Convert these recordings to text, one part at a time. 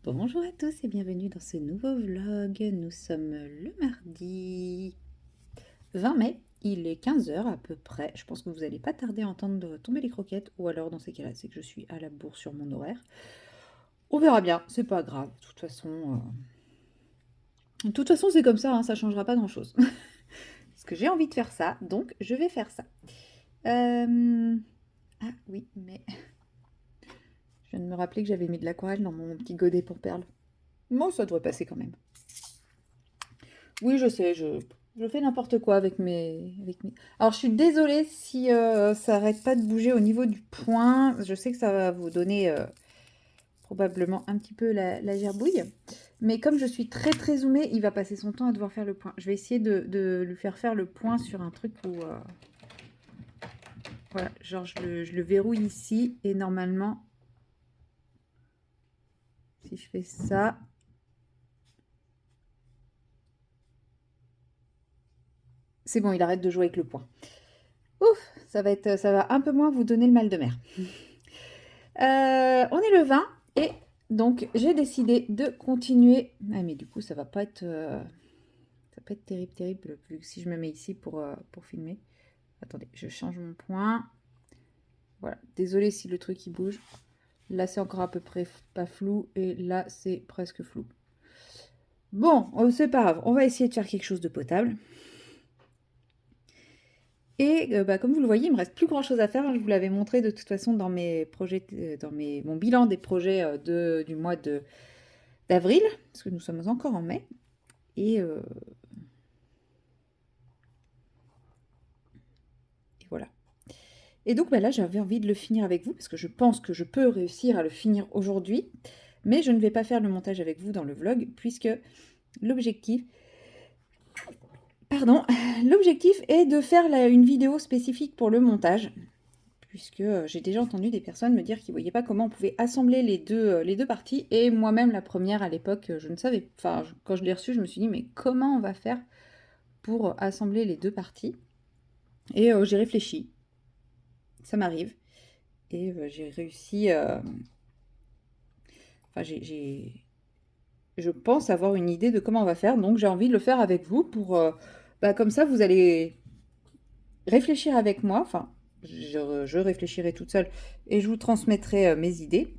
Bonjour à tous et bienvenue dans ce nouveau vlog. Nous sommes le mardi 20 mai, il est 15 heures à peu près. Je pense que vous n'allez pas tarder à entendre tomber les croquettes, ou alors dans ces cas-là, c'est que je suis à la bourre sur mon horaire. On verra bien, c'est pas grave. De toute façon, c'est comme ça, hein, ça changera pas grand-chose. Parce que j'ai envie de faire ça, donc je vais faire ça. Ah oui, mais je viens de me rappeler que j'avais mis de l'aquarelle dans mon petit godet pour perles. Moi, ça devrait passer quand même. Oui, je sais, je fais n'importe quoi avec mes... Alors, je suis désolée si ça arrête pas de bouger au niveau du point. Je sais que ça va vous donner probablement un petit peu la gerbouille. Mais comme je suis très très zoomée, il va passer son temps à devoir faire le point. Je vais essayer de lui faire le point sur un truc où... voilà, genre je le verrouille ici. Et normalement, si je fais ça... C'est bon, il arrête de jouer avec le point. Ouf, ça va un peu moins vous donner le mal de mer. On est le 20 et donc j'ai décidé de continuer. Ah mais du coup ça va pas être terrible terrible vu que si je me mets ici pour filmer. Attendez, je change mon point. Voilà, désolé si le truc il bouge. Là c'est encore à peu près pas flou et là c'est presque flou. Bon, c'est pas grave, on va essayer de faire quelque chose de potable. Et comme vous le voyez, il me reste plus grand chose à faire. Je vous l'avais montré de toute façon dans mes projets, mon bilan des projets du mois d'avril, parce que nous sommes encore en mai. Et voilà. Et donc là, j'avais envie de le finir avec vous, parce que je pense que je peux réussir à le finir aujourd'hui. Mais je ne vais pas faire le montage avec vous dans le vlog, puisque l'objectif... Pardon, l'objectif est de faire une vidéo spécifique pour le montage. Puisque j'ai déjà entendu des personnes me dire qu'ils ne voyaient pas comment on pouvait assembler les deux parties. Et moi-même, la première à l'époque, je ne savais... Enfin, quand je l'ai reçue, je me suis dit, mais comment on va faire pour assembler les deux parties? Et j'ai réfléchi. Ça m'arrive. Et j'ai réussi... Enfin, je pense avoir une idée de comment on va faire. Donc, j'ai envie de le faire avec vous pour... comme ça, vous allez réfléchir avec moi. Enfin, je réfléchirai toute seule et je vous transmettrai mes idées.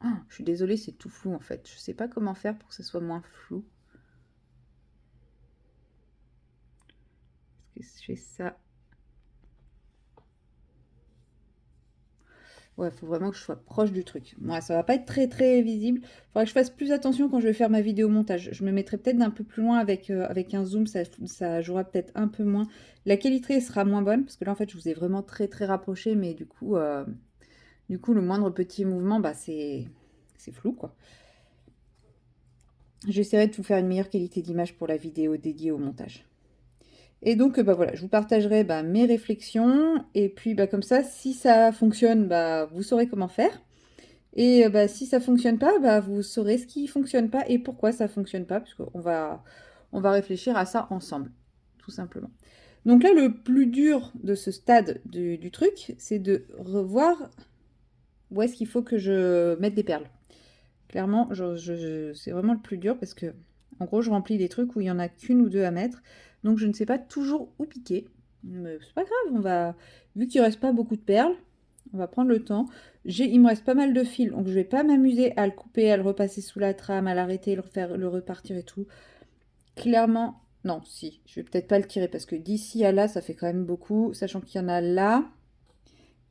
Ah, je suis désolée, c'est tout flou en fait. Je sais pas comment faire pour que ce soit moins flou. Est-ce que je fais ça? Ouais, faut vraiment que je sois proche du truc. Ouais, ça va pas être très très visible. Faudrait que je fasse plus attention quand je vais faire ma vidéo montage. Je me mettrai peut-être d'un peu plus loin avec un zoom, ça jouera peut-être un peu moins. La qualité sera moins bonne parce que là en fait je vous ai vraiment très très rapproché, mais du coup le moindre petit mouvement, bah c'est flou quoi. J'essaierai de vous faire une meilleure qualité d'image pour la vidéo dédiée au montage. Et donc, voilà, je vous partagerai mes réflexions. Et puis, comme ça, si ça fonctionne, vous saurez comment faire. Et si ça fonctionne pas, vous saurez ce qui fonctionne pas et pourquoi ça fonctionne pas, puisqu'on va réfléchir à ça ensemble, tout simplement. Donc là, le plus dur de ce stade du truc, c'est de revoir où est-ce qu'il faut que je mette des perles. Clairement, c'est vraiment le plus dur parce que, en gros, je remplis des trucs où il y en a qu'une ou deux à mettre. Donc, je ne sais pas toujours où piquer. Mais c'est pas grave, vu qu'il ne reste pas beaucoup de perles, on va prendre le temps. Il me reste pas mal de fils, donc je vais pas m'amuser à le couper, à le repasser sous la trame, à l'arrêter, le repartir et tout. Clairement, non, si, je vais peut-être pas le tirer parce que d'ici à là, ça fait quand même beaucoup, sachant qu'il y en a là,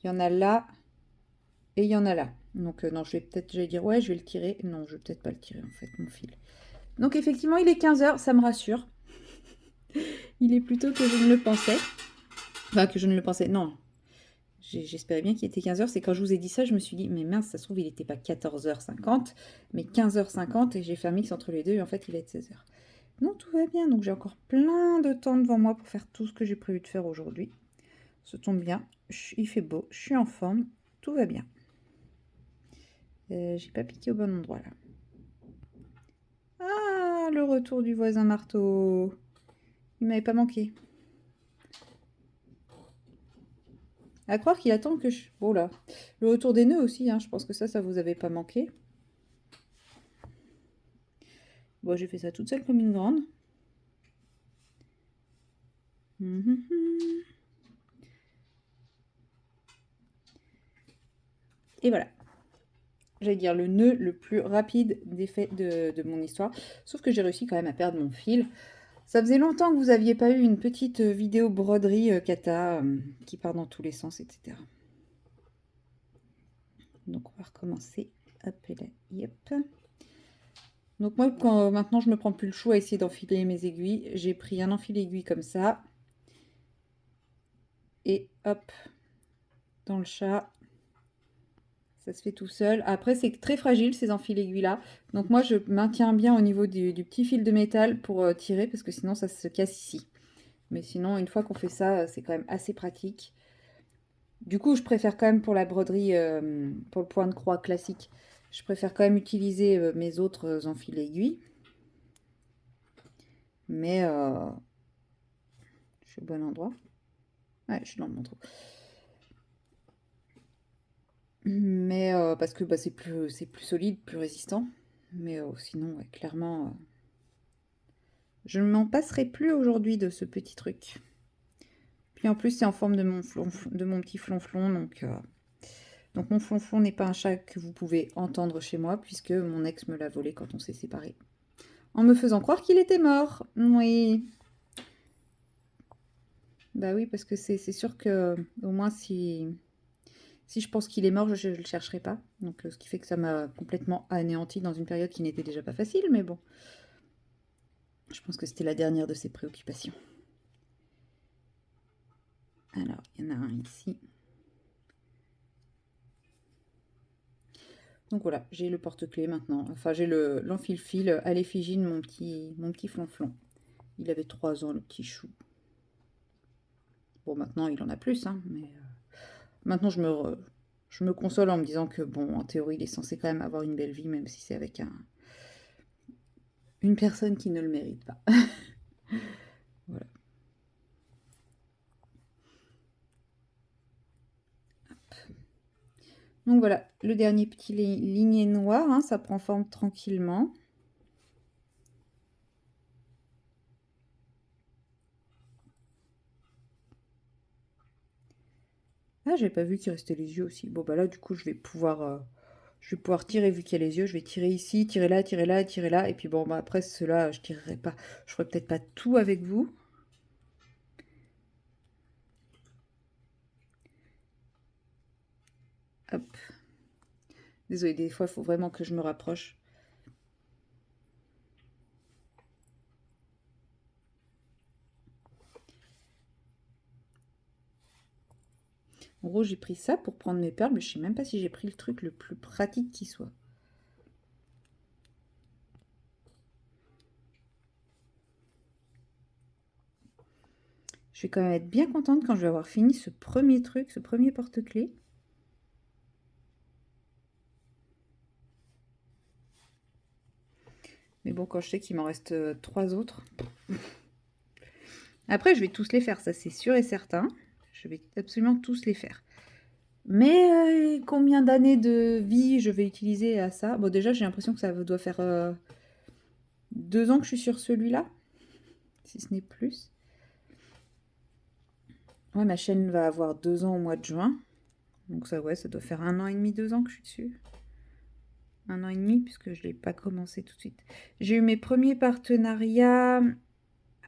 il y en a là, et il y en a là. Donc non, j'allais dire, ouais, je vais le tirer. Non, je vais peut-être pas le tirer, en fait, mon fil. Donc effectivement, il est 15 heures, ça me rassure. Il est plus tôt que je ne le pensais. Enfin, que je ne le pensais, non. J'espérais bien qu'il était 15 heures. C'est quand je vous ai dit ça, je me suis dit, mais mince, ça se trouve, il n'était pas 14h50, mais 15h50, et j'ai fait un mix entre les deux, et en fait, il va être 16h. Non, tout va bien, donc j'ai encore plein de temps devant moi pour faire tout ce que j'ai prévu de faire aujourd'hui. Ça tombe bien, il fait beau, je suis en forme, tout va bien. J'ai pas piqué au bon endroit, là. Ah, le retour du voisin marteau. Il m'avait pas manqué. À croire qu'il attend que je... Oh là. Le retour des nœuds aussi, hein, je pense que ça vous avait pas manqué. Bon, j'ai fait ça toute seule comme une grande. Et voilà. J'allais dire le nœud le plus rapide des faits de mon histoire. Sauf que j'ai réussi quand même à perdre mon fil. Ça faisait longtemps que vous n'aviez pas eu une petite vidéo broderie kata qui part dans tous les sens, etc. Donc on va recommencer. Hop et là, yep. Donc moi, maintenant je me prends plus le chou à essayer d'enfiler mes aiguilles. J'ai pris un enfil aiguille comme ça. Et hop, dans le chat. Ça se fait tout seul. Après, c'est très fragile ces enfils aiguilles là. Donc moi, je maintiens bien au niveau du petit fil de métal pour tirer parce que sinon ça se casse ici. Mais sinon, une fois qu'on fait ça, c'est quand même assez pratique. Du coup, je préfère quand même pour la broderie, pour le point de croix classique, je préfère quand même utiliser mes autres enfils aiguilles. Mais je suis au bon endroit. Ouais, je suis dans le bon trou. Mais parce que bah, c'est plus solide, plus résistant. Mais sinon, ouais, clairement, je ne m'en passerai plus aujourd'hui de ce petit truc. Puis en plus, c'est en forme de mon petit flonflon. Donc mon flonflon n'est pas un chat que vous pouvez entendre chez moi, puisque mon ex me l'a volé quand on s'est séparés. En me faisant croire qu'il était mort. Oui. Bah oui, parce que c'est sûr que au moins si je pense qu'il est mort, je ne le chercherai pas. Donc ce qui fait que ça m'a complètement anéanti dans une période qui n'était déjà pas facile, mais bon. Je pense que c'était la dernière de ses préoccupations. Alors, il y en a un ici. Donc voilà, j'ai le porte-clés maintenant. Enfin, j'ai l'enfil-fil à l'effigie de mon petit flonflon. Il avait 3 ans, le petit chou. Bon, maintenant, il en a plus, hein, mais maintenant, je me console en me disant que, bon, en théorie, il est censé quand même avoir une belle vie, même si c'est avec une personne qui ne le mérite pas. Voilà. Donc voilà, le dernier petit ligné noir, hein, ça prend forme tranquillement. Ah, j'avais pas vu qu'il restait les yeux aussi. Bon, bah là, du coup, je vais pouvoir tirer, vu qu'il y a les yeux. Je vais tirer ici, tirer là, tirer là, tirer là. Et puis bon, bah après, ceux-là, je tirerai pas. Je ferai peut-être pas tout avec vous. Hop. Désolée, des fois, il faut vraiment que je me rapproche. En gros, j'ai pris ça pour prendre mes perles, mais je sais même pas si j'ai pris le truc le plus pratique qui soit. Je vais quand même être bien contente quand je vais avoir fini ce premier truc, ce premier porte-clés. Mais bon, quand je sais qu'il m'en reste 3 autres. Après, je vais tous les faire, ça c'est sûr et certain. Je vais absolument tous les faire. Mais combien d'années de vie je vais utiliser à ça? Bon, déjà, j'ai l'impression que ça doit faire 2 ans que je suis sur celui-là, si ce n'est plus. Ouais, ma chaîne va avoir 2 ans au mois de juin. Donc ça, ouais, ça doit faire 1 an et demi, 2 ans que je suis dessus. 1 an et demi, puisque je ne l'ai pas commencé tout de suite. J'ai eu mes premiers partenariats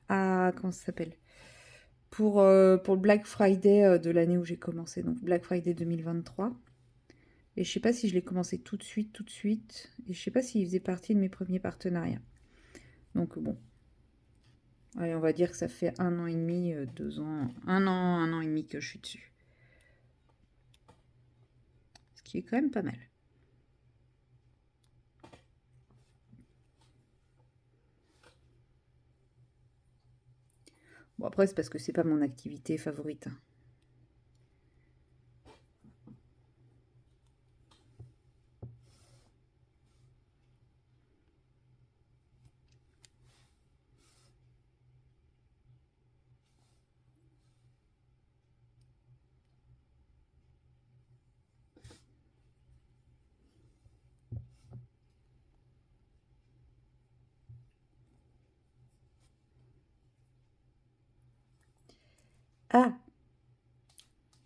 à... Comment ça s'appelle? Pour le Black Friday de l'année où j'ai commencé, donc Black Friday 2023. Et je sais pas si je l'ai commencé tout de suite. Et je sais pas s'il faisait partie de mes premiers partenariats. Donc bon. Allez, on va dire que ça fait 1 an et demi, 2 ans, 1 an et demi que je suis dessus. Ce qui est quand même pas mal. Bon, après, c'est parce que c'est pas mon activité favorite. Ah!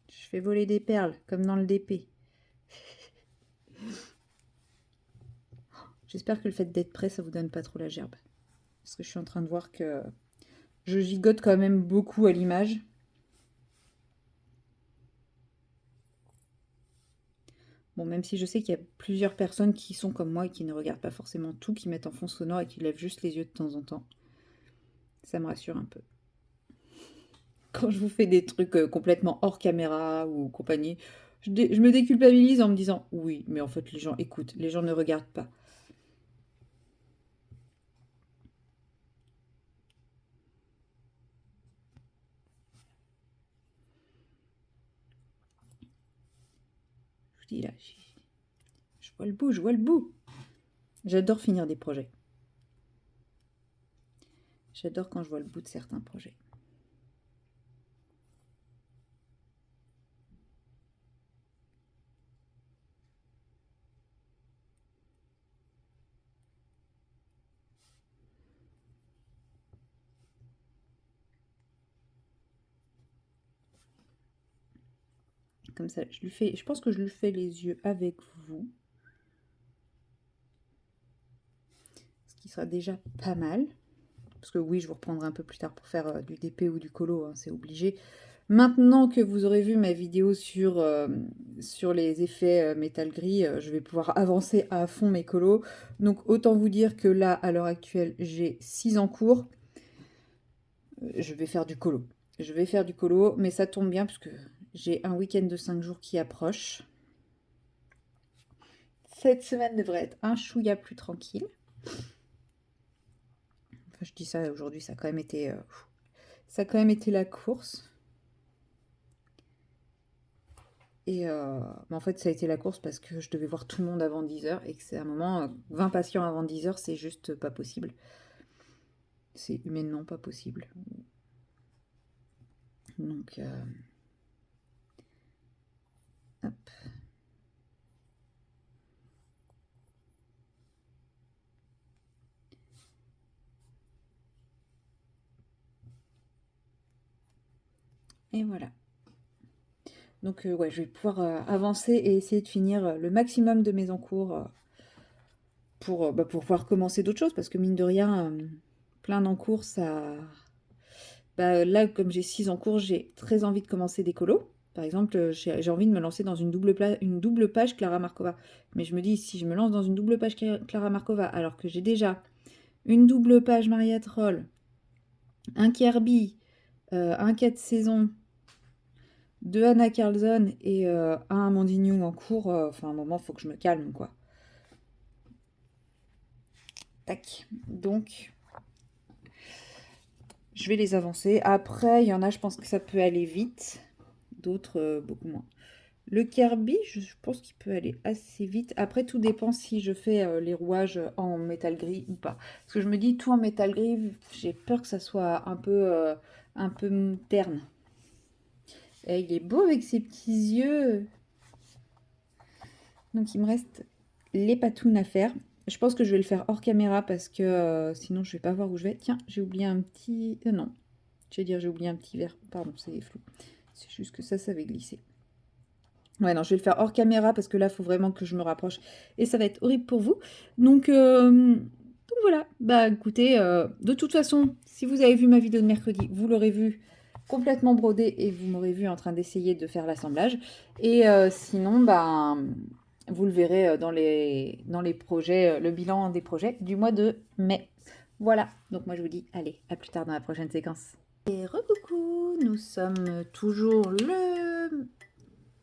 Je fais voler des perles, comme dans le DP. J'espère que le fait d'être prêt, ça vous donne pas trop la gerbe. Parce que je suis en train de voir que je gigote quand même beaucoup à l'image. Bon, même si je sais qu'il y a plusieurs personnes qui sont comme moi et qui ne regardent pas forcément tout, qui mettent en fond sonore et qui lèvent juste les yeux de temps en temps. Ça me rassure un peu. Quand je vous fais des trucs complètement hors caméra ou compagnie, je me déculpabilise en me disant oui, mais en fait les gens écoutent, les gens ne regardent pas. Je vous dis là, je vois le bout, je vois le bout. J'adore finir des projets. J'adore quand je vois le bout de certains projets. Comme ça, je pense que je lui fais les yeux avec vous. Ce qui sera déjà pas mal. Parce que oui, je vous reprendrai un peu plus tard pour faire du DP ou du colo, hein, c'est obligé. Maintenant que vous aurez vu ma vidéo sur les effets métal gris, je vais pouvoir avancer à fond mes colos. Donc autant vous dire que là, à l'heure actuelle, j'ai 6 en cours. Je vais faire du colo. Je vais faire du colo, mais ça tombe bien puisque j'ai un week-end de 5 jours qui approche. Cette semaine devrait être un chouïa plus tranquille. Enfin, je dis ça aujourd'hui, ça a quand même été la course. Et mais en fait, ça a été la course parce que je devais voir tout le monde avant 10h et que c'est un moment, 20 patients avant 10h, c'est juste pas possible. C'est humainement pas possible. Donc, hop. Et voilà. Donc, ouais, je vais pouvoir avancer et essayer de finir le maximum de mes encours pour pouvoir commencer d'autres choses parce que mine de rien, plein d'encours, ça. Bah, là, comme j'ai 6 en cours, j'ai très envie de commencer des colos. Par exemple, j'ai envie de me lancer dans une double page Clara Markova. Mais je me dis, si je me lance dans une double page Clara Markova, alors que j'ai déjà une double page Maria Troll, un Kirby, un 4 saisons, 2 Anna Carlson et un Amandine Young en cours, enfin, à un moment, il faut que je me calme, quoi. Tac. Donc, je vais les avancer. Après, il y en a, je pense que ça peut aller vite. D'autres, beaucoup moins. Le Kirby, je pense qu'il peut aller assez vite. Après, tout dépend si je fais les rouages en métal gris ou pas. Parce que je me dis, tout en métal gris, j'ai peur que ça soit un peu terne. Et il est beau avec ses petits yeux. Donc, il me reste les patounes à faire. Je pense que je vais le faire hors caméra parce que sinon, je vais pas voir où je vais. Tiens, j'ai oublié un petit... non, je vais dire j'ai oublié un petit verre. Pardon, c'est flou. C'est juste que ça avait glissé. Ouais, non, je vais le faire hors caméra parce que là, il faut vraiment que je me rapproche et ça va être horrible pour vous. Donc voilà, bah écoutez, de toute façon, si vous avez vu ma vidéo de mercredi, vous l'aurez vu complètement brodée et vous m'aurez vu en train d'essayer de faire l'assemblage. Et sinon, bah, vous le verrez dans les projets, le bilan des projets du mois de mai. Voilà, donc moi je vous dis, allez, à plus tard dans la prochaine séquence. Et recoucou, nous sommes toujours le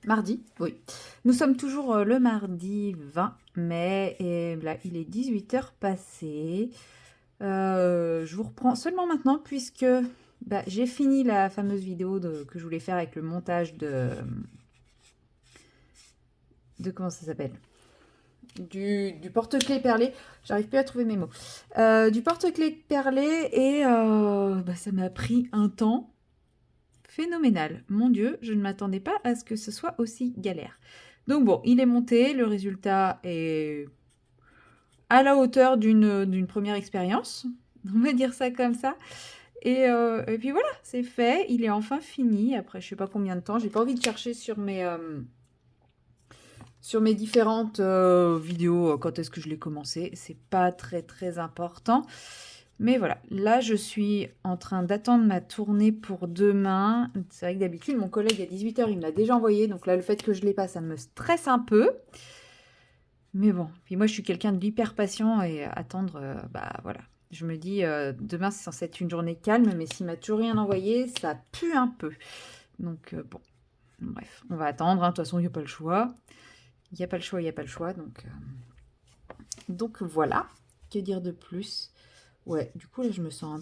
mardi, oui. Nous sommes toujours le mardi 20 mai et là il est 18h passé. Je vous reprends seulement maintenant puisque j'ai fini la fameuse vidéo que je voulais faire avec le montage de comment ça s'appelle, du porte-clés perlé. J'arrive plus à trouver mes mots. Du porte-clés perlé et ça m'a pris un temps phénoménal. Mon Dieu, je ne m'attendais pas à ce que ce soit aussi galère. Donc bon, il est monté, le résultat est à la hauteur d'une première expérience, on va dire ça comme ça. Et puis voilà, c'est fait. Il est enfin fini. Après, je sais pas combien de temps. J'ai pas envie de chercher sur mes différentes vidéos quand est-ce que je l'ai commencé. C'est pas très très important. Mais voilà, là je suis en train d'attendre ma tournée pour demain. C'est vrai que d'habitude mon collègue à 18h il me l'a déjà envoyé. Donc là le fait que je l'ai pas, ça me stresse un peu. Mais bon, puis moi je suis quelqu'un de l'hyper patient et attendre, bah voilà. Je me dis, demain c'est censé être une journée calme, mais s'il m'a toujours rien envoyé, ça pue un peu. Donc bon, bref, on va attendre, hein. De toute façon il n'y a pas le choix. Il n'y a pas le choix, il n'y a pas le choix. Donc voilà, que dire de plus? Ouais, du coup là je me sens un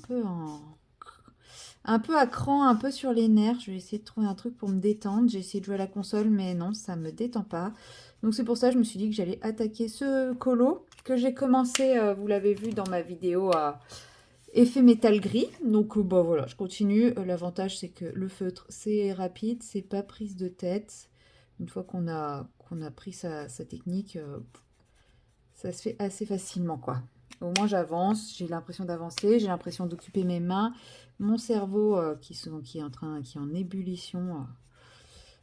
peu à cran, un peu sur les nerfs. Je vais essayer de trouver un truc pour me détendre. J'ai essayé de jouer à la console, mais non, ça me détend pas. Donc c'est pour ça que je me suis dit que j'allais attaquer ce colo que j'ai commencé, vous l'avez vu dans ma vidéo à effet métal gris. Donc bah voilà, je continue. L'avantage c'est que le feutre c'est rapide, c'est pas prise de tête. Une fois qu'on a pris sa technique, ça se fait assez facilement quoi. Au moins j'avance, j'ai l'impression d'avancer, j'ai l'impression d'occuper mes mains, mon cerveau qui est en ébullition.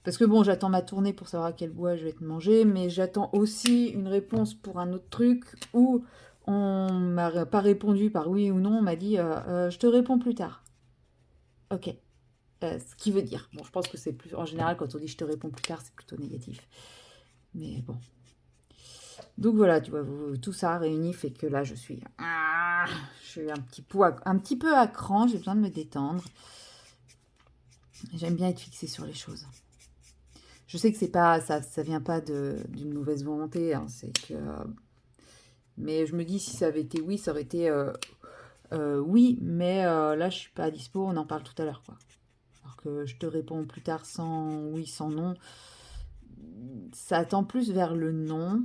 Parce que bon, j'attends ma tournée pour savoir à quel bois je vais te manger, mais j'attends aussi une réponse pour un autre truc où on m'a pas répondu par oui ou non, on m'a dit je te réponds plus tard. Ok. Ce qui veut dire, bon, je pense que c'est plus en général quand on dit je te réponds plus tard, c'est plutôt négatif. Mais bon. Donc voilà, tu vois, tout ça réuni fait que là, je suis un petit peu à cran, j'ai besoin de me détendre. J'aime bien être fixée sur les choses. Je sais que c'est pas ça vient pas d'une mauvaise volonté, hein, c'est que mais je me dis si ça avait été oui, ça aurait été oui, mais là je suis pas dispo, on en parle tout à l'heure quoi. Alors que je te réponds plus tard sans oui, sans non, ça tend plus vers le non.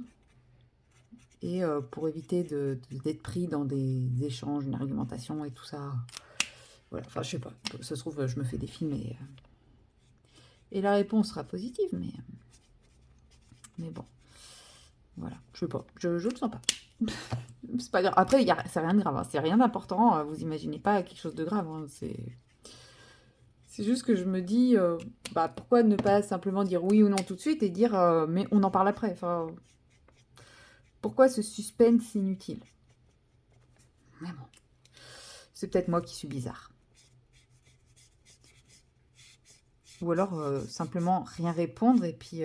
Et pour éviter d'être pris dans des échanges, une argumentation et tout ça. Voilà, enfin je sais pas, ça se trouve je me fais des films et la réponse sera positive, mais bon, voilà, je sais pas, je le sens pas. C'est pas grave, après c'est rien de grave, hein. C'est rien d'important, vous imaginez pas quelque chose de grave, hein. C'est juste que je me dis, bah pourquoi ne pas simplement dire oui ou non tout de suite et dire mais on en parle après, enfin pourquoi ce suspense inutile? Mais bon, c'est peut-être moi qui suis bizarre. Ou alors simplement rien répondre et puis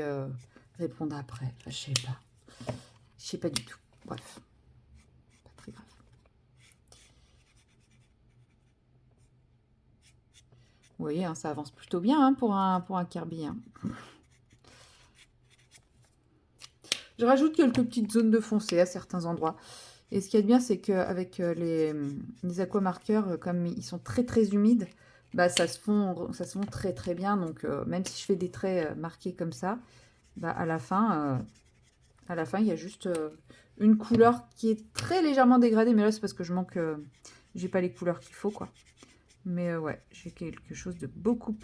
répondre après. Enfin, je sais pas. Je sais pas du tout. Bref, pas très grave. Vous voyez, hein, ça avance plutôt bien hein, pour un Kirby. Hein. Je rajoute quelques petites zones de foncé à certains endroits. Et ce qu'il y a de bien, c'est qu'avec les aquamarqueurs, comme ils sont très très humides, bah, ça se fond très très bien. Donc même si je fais des traits marqués comme ça, bah, à la fin, il y a juste une couleur qui est très légèrement dégradée. Mais là, c'est parce que j'ai pas les couleurs qu'il faut, quoi. Mais ouais, j'ai quelque chose de beaucoup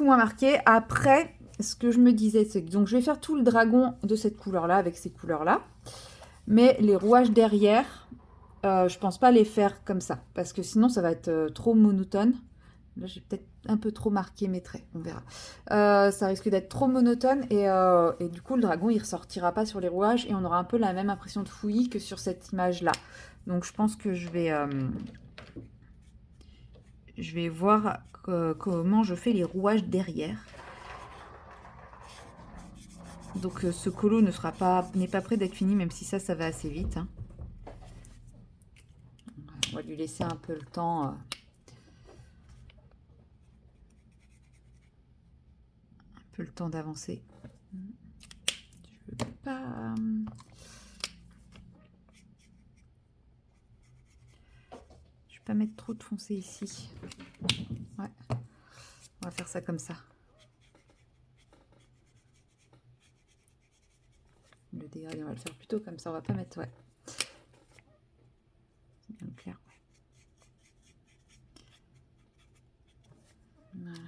moins marqué. Après, ce que je me disais, c'est que donc, je vais faire tout le dragon de cette couleur-là, avec ces couleurs-là. Mais les rouages derrière, je pense pas les faire comme ça. Parce que sinon, ça va être trop monotone. Là, j'ai peut-être un peu trop marqué mes traits, on verra. Ça risque d'être trop monotone et du coup, le dragon, il ressortira pas sur les rouages et on aura un peu la même impression de fouillis que sur cette image-là. Donc, je pense que je vais voir comment je fais les rouages derrière. Donc, ce colo n'est pas prêt d'être fini, même si ça va assez vite. Hein. On va lui laisser un peu le temps... le temps d'avancer. Je veux pas... Je vais pas mettre trop de foncé ici. Ouais. On va faire ça comme ça. Le dégradé, on va le faire plutôt comme ça. On va pas mettre... Ouais. C'est bien clair. Ouais. Voilà.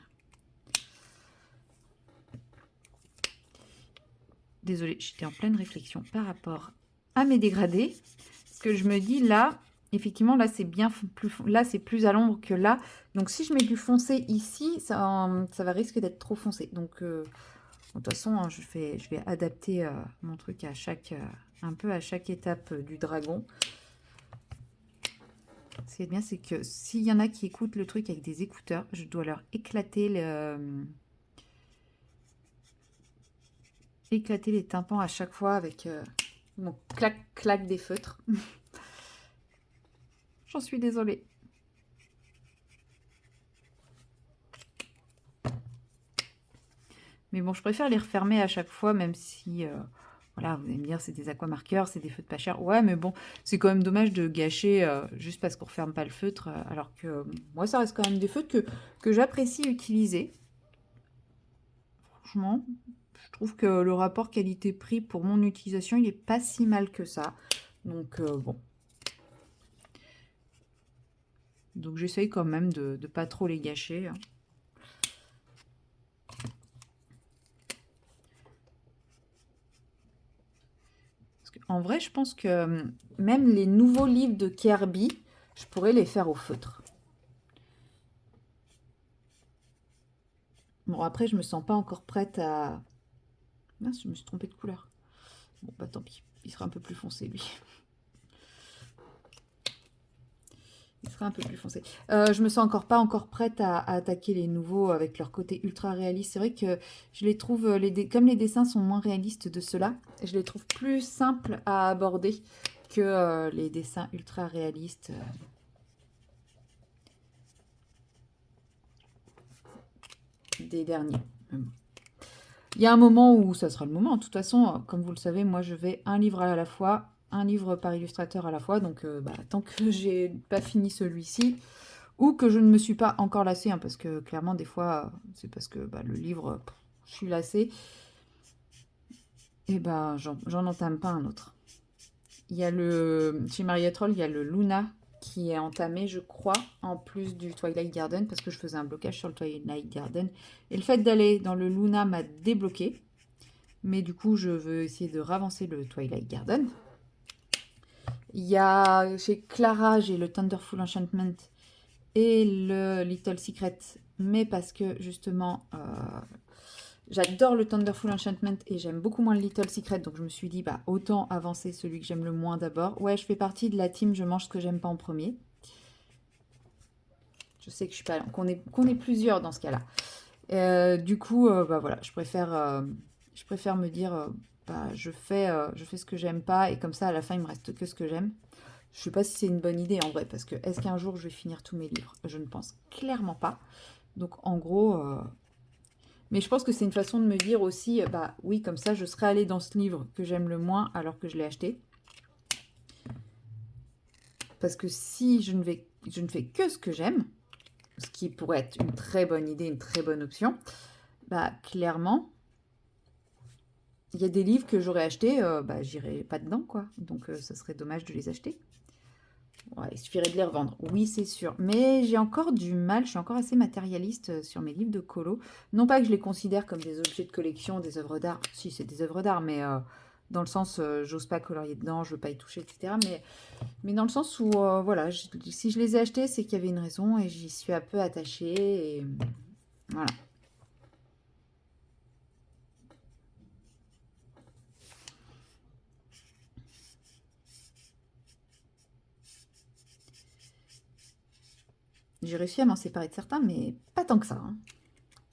Désolée, j'étais en pleine réflexion par rapport à mes dégradés. Parce que je me dis là, effectivement, là, c'est bien plus, là, c'est plus à l'ombre que là. Donc, si je mets du foncé ici, ça va risquer d'être trop foncé. Donc, de toute façon, hein, je vais adapter mon truc à un peu à chaque étape du dragon. Ce qui est bien, c'est que s'il y en a qui écoutent le truc avec des écouteurs, je dois leur éclater les tympans à chaque fois avec mon clac-clac des feutres. J'en suis désolée. Mais bon, je préfère les refermer à chaque fois, même si, voilà, vous allez me dire, c'est des aquamarqueurs, c'est des feutres pas chers. Ouais, mais bon, c'est quand même dommage de gâcher juste parce qu'on ne referme pas le feutre, alors que moi, ça reste quand même des feutres que j'apprécie utiliser. Franchement, je trouve que le rapport qualité-prix pour mon utilisation, il n'est pas si mal que ça. Donc, bon. Donc, j'essaye quand même de ne pas trop les gâcher, hein. En vrai, je pense que même les nouveaux livres de Kirby, je pourrais les faire au feutre. Bon, après, je me sens pas encore prête à... Mince, je me suis trompée de couleur. Bon, bah tant pis. Il sera un peu plus foncé, lui. Il sera un peu plus foncé. Je me sens pas encore prête à attaquer les nouveaux avec leur côté ultra réaliste. C'est vrai que je les trouve, comme les dessins sont moins réalistes de ceux-là, je les trouve plus simples à aborder que les dessins ultra réalistes. Des derniers. Il y a un moment où ça sera le moment. De toute façon, comme vous le savez, moi je vais un livre à la fois, un livre par illustrateur à la fois. Donc tant que j'ai pas fini celui-ci, ou que je ne me suis pas encore lassée, hein, parce que clairement des fois c'est parce que le livre, je suis lassée, et j'en entame pas un autre. Il y a chez Maria Troll, il y a le Luna qui est entamé, je crois, en plus du Twilight Garden, parce que je faisais un blocage sur le Twilight Garden. Et le fait d'aller dans le Luna m'a débloqué. Mais du coup, je veux essayer de ravancer le Twilight Garden. Il y a chez Clara, j'ai le Thunderful Enchantment et le Little Secret. Mais parce que justement, j'adore le Thunderful Enchantment et j'aime beaucoup moins le Little Secret. Donc je me suis dit, autant avancer celui que j'aime le moins d'abord. Ouais, je fais partie de la team, je mange ce que j'aime pas en premier. Je sais que je suis pas qu'on est plusieurs dans ce cas-là. Du coup, voilà, je préfère me dire, je fais ce que j'aime pas et comme ça, à la fin, il me reste que ce que j'aime. Je sais pas si c'est une bonne idée en vrai, parce que est-ce qu'un jour je vais finir tous mes livres? Je ne pense clairement pas. Donc en gros, mais je pense que c'est une façon de me dire aussi, oui, comme ça, je serais allée dans ce livre que j'aime le moins alors que je l'ai acheté. Parce que si je ne fais que ce que j'aime, ce qui pourrait être une très bonne idée, une très bonne option, clairement, il y a des livres que j'aurais achetés, j'irais pas dedans, quoi. Donc, ça serait dommage de les acheter. Ouais, il suffirait de les revendre. Oui, c'est sûr. Mais j'ai encore du mal, je suis encore assez matérialiste sur mes livres de colo. Non pas que je les considère comme des objets de collection, des œuvres d'art. Si, c'est des œuvres d'art, mais dans le sens, j'ose pas colorier dedans, je veux pas y toucher, etc. Mais dans le sens où, voilà, si je les ai achetés, c'est qu'il y avait une raison et j'y suis un peu attachée. Et voilà. J'ai réussi à m'en séparer de certains, mais pas tant que ça, hein.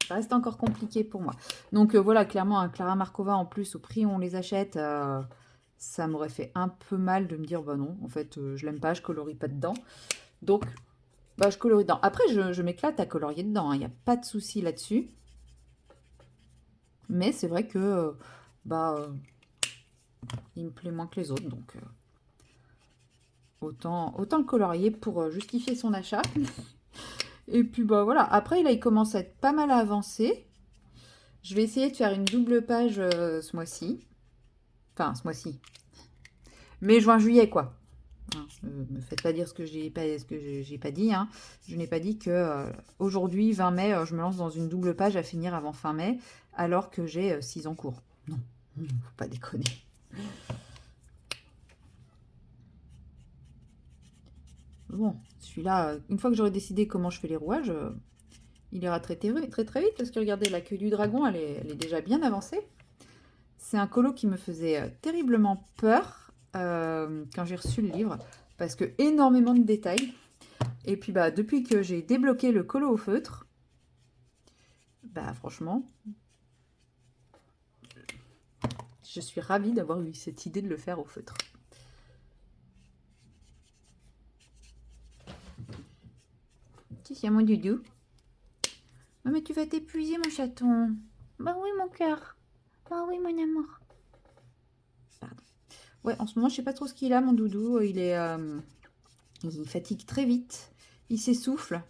Ça reste encore compliqué pour moi. Donc voilà, clairement, un Clara Markova en plus, au prix où on les achète, ça m'aurait fait un peu mal de me dire, non, en fait, je l'aime pas, je colorie pas dedans. Donc, je colorie dedans. Après, je m'éclate à colorier dedans, il n'y a pas de souci là-dessus. Mais c'est vrai que, il me plaît moins que les autres, donc autant le colorier pour justifier son achat. Et puis voilà, après il commence à être pas mal avancé. Je vais essayer de faire une double page ce mois-ci. Enfin, ce mois-ci. Mai, juin, juillet, quoi. Me faites pas dire ce que j'ai pas dit. Hein. Je n'ai pas dit que aujourd'hui, 20 mai, je me lance dans une double page à finir avant fin mai, alors que j'ai 6 en cours. Non, faut pas déconner. bon, celui-là, une fois que j'aurai décidé comment je fais les rouages, il ira très très vite, parce que regardez, la queue du dragon, elle est déjà bien avancée. C'est un colo qui me faisait terriblement peur quand j'ai reçu le livre, parce que énormément de détails. Et puis bah depuis que j'ai débloqué le colo au feutre, bah franchement, je suis ravie d'avoir eu cette idée de le faire au feutre. Tiens, mon doudou. Oh, mais tu vas t'épuiser, mon chaton. Bah oui, mon cœur. Bah oui, mon amour. Pardon. Ouais, en ce moment, je sais pas trop ce qu'il a, mon doudou. Il fatigue très vite. Il s'essouffle.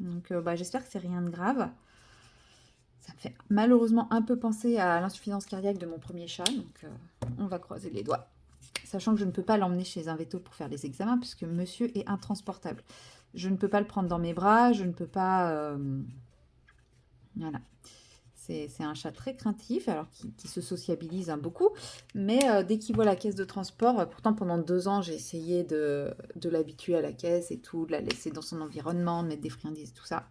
Donc, bah, j'espère que c'est rien de grave. Ça me fait malheureusement un peu penser à l'insuffisance cardiaque de mon premier chat. Donc, on va croiser les doigts. Sachant que je ne peux pas l'emmener chez un véto pour faire les examens, puisque monsieur est intransportable. Je ne peux pas le prendre dans mes bras, je ne peux pas... Voilà. C'est un chat très craintif, alors qui se sociabilise beaucoup. Mais dès qu'il voit la caisse de transport, pourtant pendant 2 ans, j'ai essayé de l'habituer à la caisse et tout, de la laisser dans son environnement, de mettre des friandises, tout ça.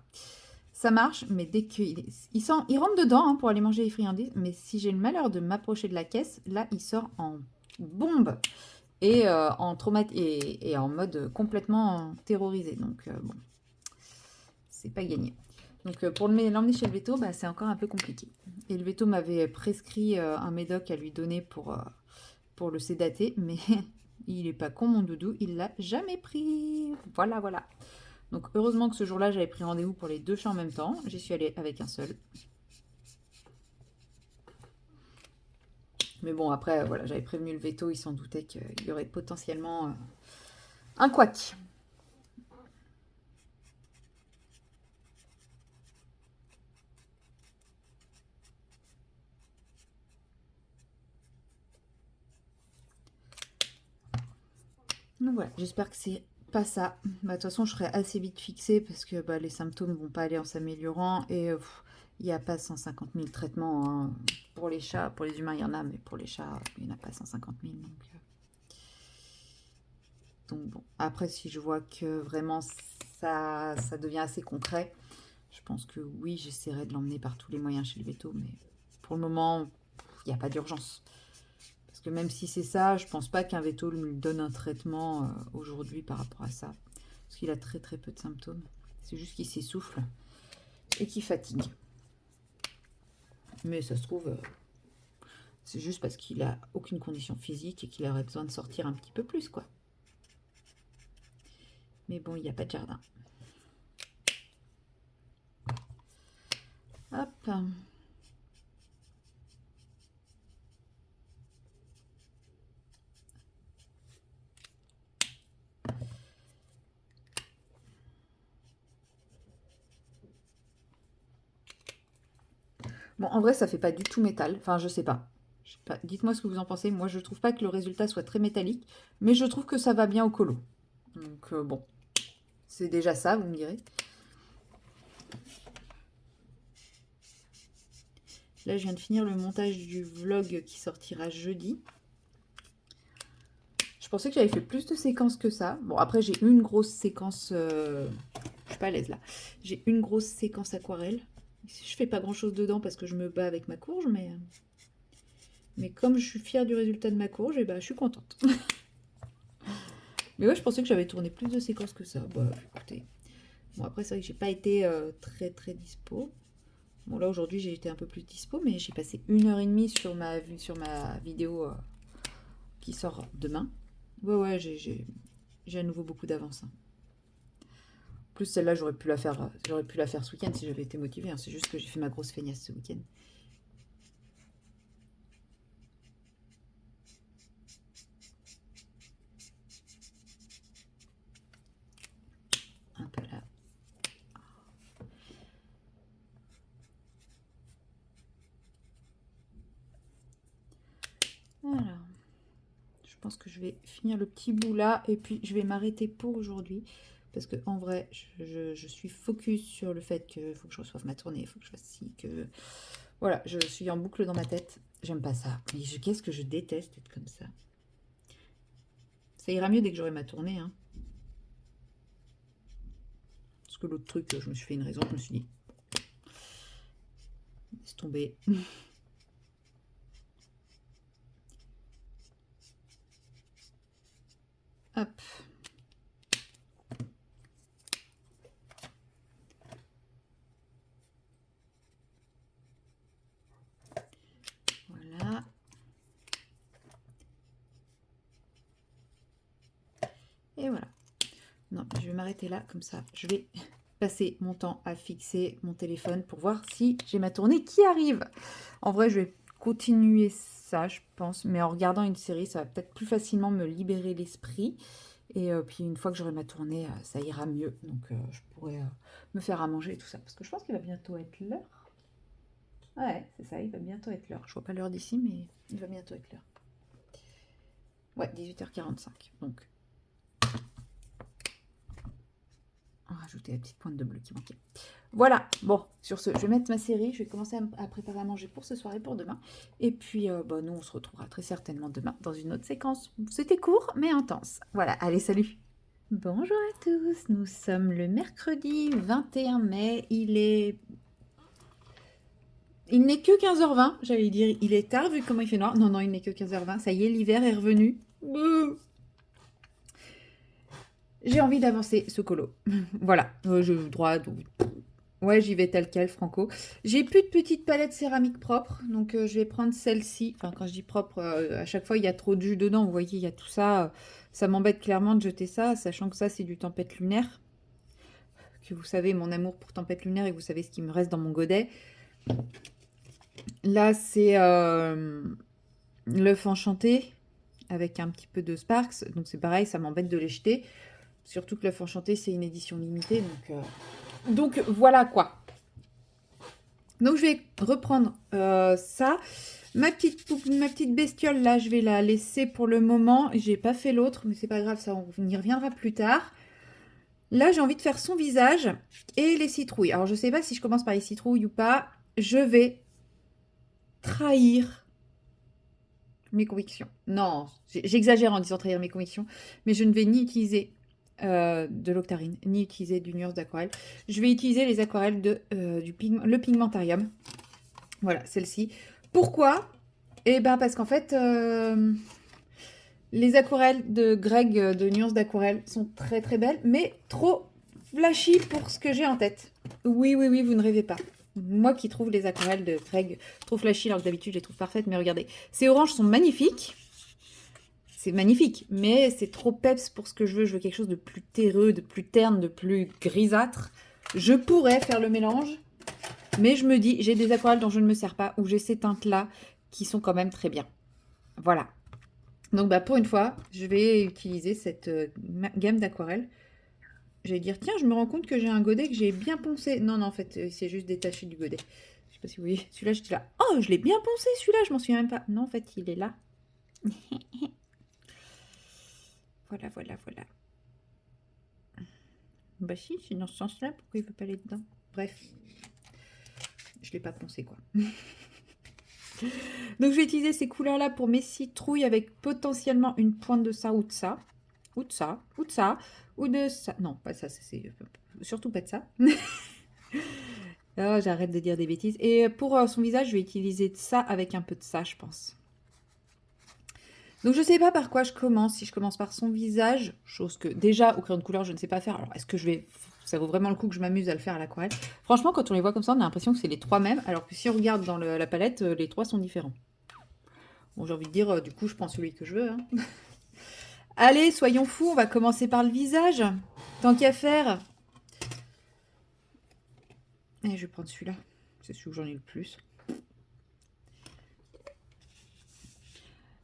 Ça marche, mais dès qu'il il rentre dedans pour aller manger les friandises, mais si j'ai le malheur de m'approcher de la caisse, là, il sort en bombe et en mode complètement terrorisé. Donc, bon, c'est pas gagné. Donc, pour l'emmener chez le véto, bah, c'est encore un peu compliqué. Et le véto m'avait prescrit un médoc à lui donner pour le sédater, mais il est pas con, mon doudou, il l'a jamais pris. Voilà, voilà. Donc, heureusement que ce jour-là, j'avais pris rendez-vous pour les 2 chats en même temps. J'y suis allée avec un seul. Mais bon, après, voilà, j'avais prévenu le véto, il s'en doutait qu'il y aurait potentiellement un couac. Donc voilà, j'espère que c'est pas ça. Bah, de toute façon, je serai assez vite fixée parce que bah, les symptômes vont pas aller en s'améliorant et il n'y a pas 150 000 traitements hein. Pour les chats. Pour les humains, il y en a, mais pour les chats, il n'y en a pas 150 000. Donc bon, après, si je vois que vraiment ça devient assez concret, je pense que oui, j'essaierai de l'emmener par tous les moyens chez le véto, mais pour le moment, il n'y a pas d'urgence. Parce que même si c'est ça, je pense pas qu'un véto lui donne un traitement aujourd'hui par rapport à ça. Parce qu'il a très très peu de symptômes. C'est juste qu'il s'essouffle et qu'il fatigue. Mais ça se trouve, c'est juste parce qu'il a aucune condition physique et qu'il aurait besoin de sortir un petit peu plus, quoi. Mais bon, il n'y a pas de jardin. Hop. Bon, en vrai, ça fait pas du tout métal. Enfin, je sais pas. Dites-moi ce que vous en pensez. Moi, je trouve pas que le résultat soit très métallique, mais je trouve que ça va bien au colo. Donc, bon, c'est déjà ça, vous me direz. Là, je viens de finir le montage du vlog qui sortira jeudi. Je pensais que j'avais fait plus de séquences que ça. Bon, après, j'ai une grosse séquence... je suis pas à l'aise, là. J'ai une grosse séquence aquarelle. Je fais pas grand-chose dedans parce que je me bats avec ma courge, mais comme je suis fière du résultat de ma courge, et bah, je suis contente. Mais ouais, je pensais que j'avais tourné plus de séquences que ça. Bah, écoutez. Bon, après, c'est vrai que j'ai pas été très très dispo. Bon, là, aujourd'hui, j'ai été un peu plus dispo, mais j'ai passé 1h30 sur ma vidéo qui sort demain. Ouais, j'ai à nouveau beaucoup d'avance. Hein. En plus, celle-là, j'aurais pu la faire ce week-end si j'avais été motivée. Hein. C'est juste que j'ai fait ma grosse feignasse ce week-end. Un peu là. Voilà. Je pense que je vais finir le petit bout là et puis je vais m'arrêter pour aujourd'hui. Parce que en vrai, je suis focus sur le fait qu'il faut que je reçoive ma tournée, il faut que je fasse ci, que... Voilà, je suis en boucle dans ma tête. J'aime pas ça. Qu'est-ce que je déteste être comme ça. Ça ira mieux dès que j'aurai ma tournée. Hein. que l'autre truc, je me suis fait une raison, je me suis dit, laisse tomber. Hop. Voilà. Et voilà. Non, je vais m'arrêter là, comme ça, je vais passer mon temps à fixer mon téléphone pour voir si j'ai ma tournée qui arrive. En vrai, je vais continuer ça, je pense, mais en regardant une série, ça va peut-être plus facilement me libérer l'esprit. Et puis une fois que j'aurai ma tournée, ça ira mieux. Donc je pourrai me faire à manger et tout ça. Parce que je pense qu'il va bientôt être l'heure. Ouais, c'est ça, il va bientôt être l'heure. Je vois pas l'heure d'ici, mais il va bientôt être l'heure. Ouais, 18h45. Donc, on va rajouter la petite pointe de bleu qui manquait. Voilà, bon, sur ce, je vais mettre ma série. Je vais commencer à préparer à manger pour ce soir et pour demain. Et puis, nous, on se retrouvera très certainement demain dans une autre séquence. C'était court, mais intense. Voilà, allez, salut! Bonjour à tous, nous sommes le mercredi 21 mai, il n'est que 15h20, j'allais dire il est tard vu comment il fait noir. Non, il n'est que 15h20, ça y est, l'hiver est revenu. J'ai envie d'avancer ce colo. Voilà, j'ai le droit, donc... Ouais, j'y vais tel quel, franco. J'ai plus de petite palette céramique propre, donc je vais prendre celle-ci. Enfin, quand je dis propre, à chaque fois, il y a trop de jus dedans. Vous voyez, il y a tout ça. Ça m'embête clairement de jeter ça, sachant que ça, c'est du tempête lunaire. Que vous savez, mon amour pour tempête lunaire, et vous savez ce qui me reste dans mon godet. Là, c'est l'œuf enchanté, avec un petit peu de Sparks. Donc, c'est pareil, ça m'embête de les jeter. Surtout que l'œuf enchanté, c'est une édition limitée, donc voilà quoi. Donc je vais reprendre ça. Ma petite bestiole là, je vais la laisser pour le moment. J'ai pas fait l'autre, mais c'est pas grave, ça on y reviendra plus tard. Là, j'ai envie de faire son visage et les citrouilles. Alors je sais pas si je commence par les citrouilles ou pas. Je vais trahir mes convictions. Non, j'exagère en disant trahir mes convictions, mais je ne vais ni utiliser de l'octarine, ni utiliser du nuance d'aquarelle. Je vais utiliser les aquarelles de le Pigmentarium. Voilà, celle-ci. Pourquoi? Eh ben parce qu'en fait, les aquarelles de Greg de nuance d'aquarelle sont très très belles, mais trop flashy pour ce que j'ai en tête. Oui, vous ne rêvez pas. Moi qui trouve les aquarelles de Greg trop flashy, alors que d'habitude je les trouve parfaites, mais regardez, ces oranges sont magnifiques. C'est magnifique, mais c'est trop peps pour ce que je veux. Je veux quelque chose de plus terreux, de plus terne, de plus grisâtre. Je pourrais faire le mélange, mais je me dis, j'ai des aquarelles dont je ne me sers pas, ou j'ai ces teintes-là qui sont quand même très bien. Voilà. Donc pour une fois, je vais utiliser cette gamme d'aquarelles. J'allais dire, tiens, je me rends compte que j'ai un godet que j'ai bien poncé. Non, en fait, c'est juste détaché du godet. Je sais pas si vous voyez. Celui-là, j'étais là. Oh, je l'ai bien poncé, celui-là, je m'en souviens même pas. Non, en fait, il est là. Voilà. Bah si, c'est dans ce sens-là. Pourquoi il veut pas aller dedans? Bref. Je l'ai pas poncé, quoi. Donc, je vais utiliser ces couleurs-là pour mes citrouilles avec potentiellement une pointe de ça ou de ça. Ou de ça. Ou de ça. Non, pas ça. C'est surtout pas de ça. Oh, j'arrête de dire des bêtises. Et pour son visage, je vais utiliser de ça avec un peu de ça, je pense. Donc, je ne sais pas par quoi je commence. Si je commence par son visage, chose que déjà, au crayon de couleur, je ne sais pas faire. Alors, est-ce que je vais... Ça vaut vraiment le coup que je m'amuse à le faire à l'aquarelle. Franchement, quand on les voit comme ça, on a l'impression que c'est les trois mêmes. Alors que si on regarde dans la palette, les trois sont différents. Bon, j'ai envie de dire, du coup, je prends celui que je veux. Hein. Allez, soyons fous, on va commencer par le visage. Tant qu'à faire. Et je vais prendre celui-là. C'est celui où j'en ai le plus.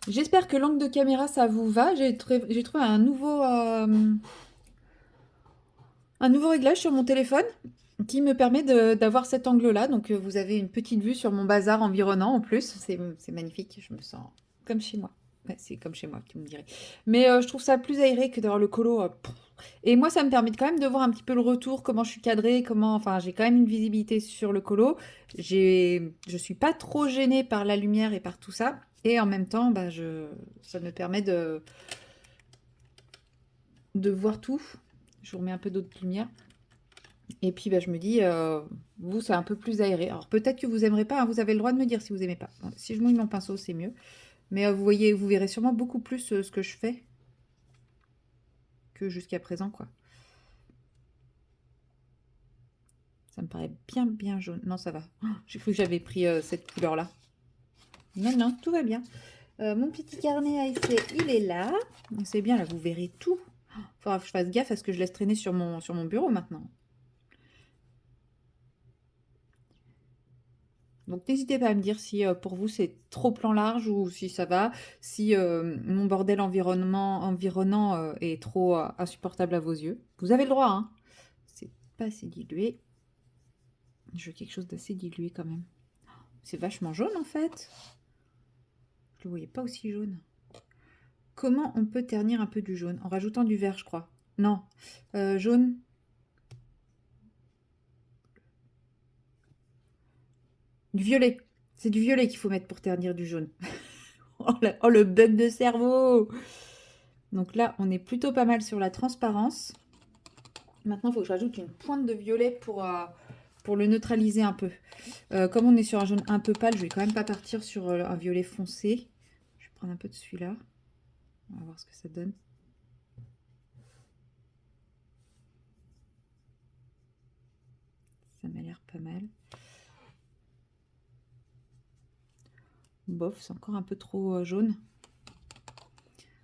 J'espère que l'angle de caméra, ça vous va. J'ai trouvé un nouveau réglage sur mon téléphone qui me permet d'avoir cet angle-là. Donc, vous avez une petite vue sur mon bazar environnant en plus. C'est magnifique. Je me sens comme chez moi. Ouais, c'est comme chez moi, tu me dirais. Mais je trouve ça plus aéré que d'avoir le colo. Et moi, ça me permet quand même de voir un petit peu le retour, comment je suis cadrée, Enfin, j'ai quand même une visibilité sur le colo. Je suis pas trop gênée par la lumière et par tout ça. Et en même temps, ça me permet de voir tout. Je vous remets un peu d'autre lumière. Et puis bah, je me dis, vous, c'est un peu plus aéré. Alors peut-être que vous aimerez pas, hein, vous avez le droit de me dire si vous aimez pas. Bon, si je mouille mon pinceau, c'est mieux. Mais vous voyez, vous verrez sûrement beaucoup plus ce que je fais que jusqu'à présent, quoi. Ça me paraît bien, bien jaune. Non, ça va. Oh, j'ai cru que j'avais pris cette couleur-là. Non, non, tout va bien. Mon petit carnet à essai, il est là. C'est bien, là, vous verrez tout. Il faudra que je fasse gaffe à ce que je laisse traîner sur mon bureau maintenant. Donc n'hésitez pas à me dire si pour vous c'est trop plan large ou si ça va, si mon bordel environnant est trop insupportable à vos yeux. Vous avez le droit, hein. C'est pas assez dilué. Je veux quelque chose d'assez dilué quand même. C'est vachement jaune en fait. Je le voyais pas aussi jaune. Comment on peut ternir un peu du jaune? En rajoutant du vert, je crois. Non. Jaune. Du violet. C'est du violet qu'il faut mettre pour ternir du jaune. Oh, le bug de cerveau! Donc là, on est plutôt pas mal sur la transparence. Maintenant, il faut que je rajoute une pointe de violet pour le neutraliser un peu. Comme on est sur un jaune un peu pâle, je vais quand même pas partir sur un violet foncé. Je vais prendre un peu de celui-là. On va voir ce que ça donne. Ça m'a l'air pas mal. Bof, c'est encore un peu trop jaune.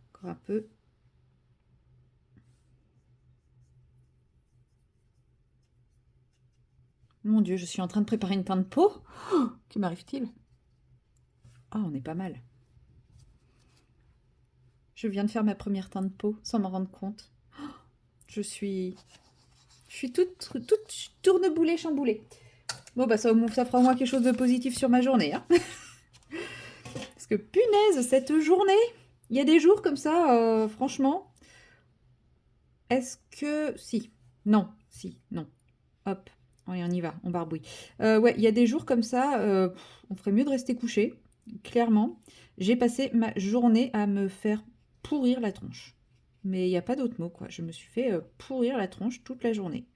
Encore un peu. Mon Dieu, je suis en train de préparer une teinte de peau. Oh, que m'arrive-t-il? Ah, on est pas mal. Je viens de faire ma première teinte de peau sans m'en rendre compte. Je suis toute tourneboulée, chamboulée. Bon, bah ça fera au moins quelque chose de positif sur ma journée. Hein. Parce que punaise, cette journée, il y a des jours comme ça, franchement. Est-ce que... Si. Non. Si. Non. Hop. Allez, on y va. On barbouille. Ouais, il y a des jours comme ça, on ferait mieux de rester couché. Clairement. J'ai passé ma journée à me faire pourrir la tronche. Mais il n'y a pas d'autre mot, quoi. Je me suis fait pourrir la tronche toute la journée.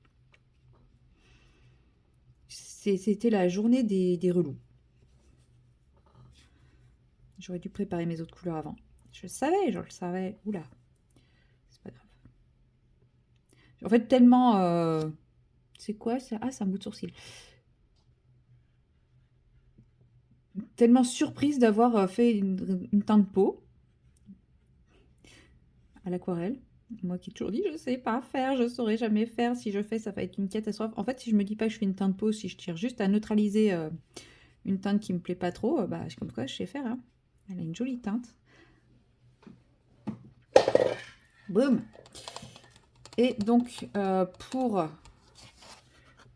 C'était la journée des relous. J'aurais dû préparer mes autres couleurs avant. Je le savais. Oula. C'est pas grave. En fait, tellement... c'est quoi ça? Ah, c'est un bout de sourcil. Tellement surprise d'avoir fait une teinte de peau à l'aquarelle. Moi qui ai toujours dit, je sais pas faire, je saurais jamais faire. Si je fais, ça va être une catastrophe. En fait, si je me dis pas que je fais une teinte de peau, si je tire juste à neutraliser une teinte qui me plaît pas trop, bah, comme quoi je sais faire. Hein. Elle a une jolie teinte. Boum. Et donc, pour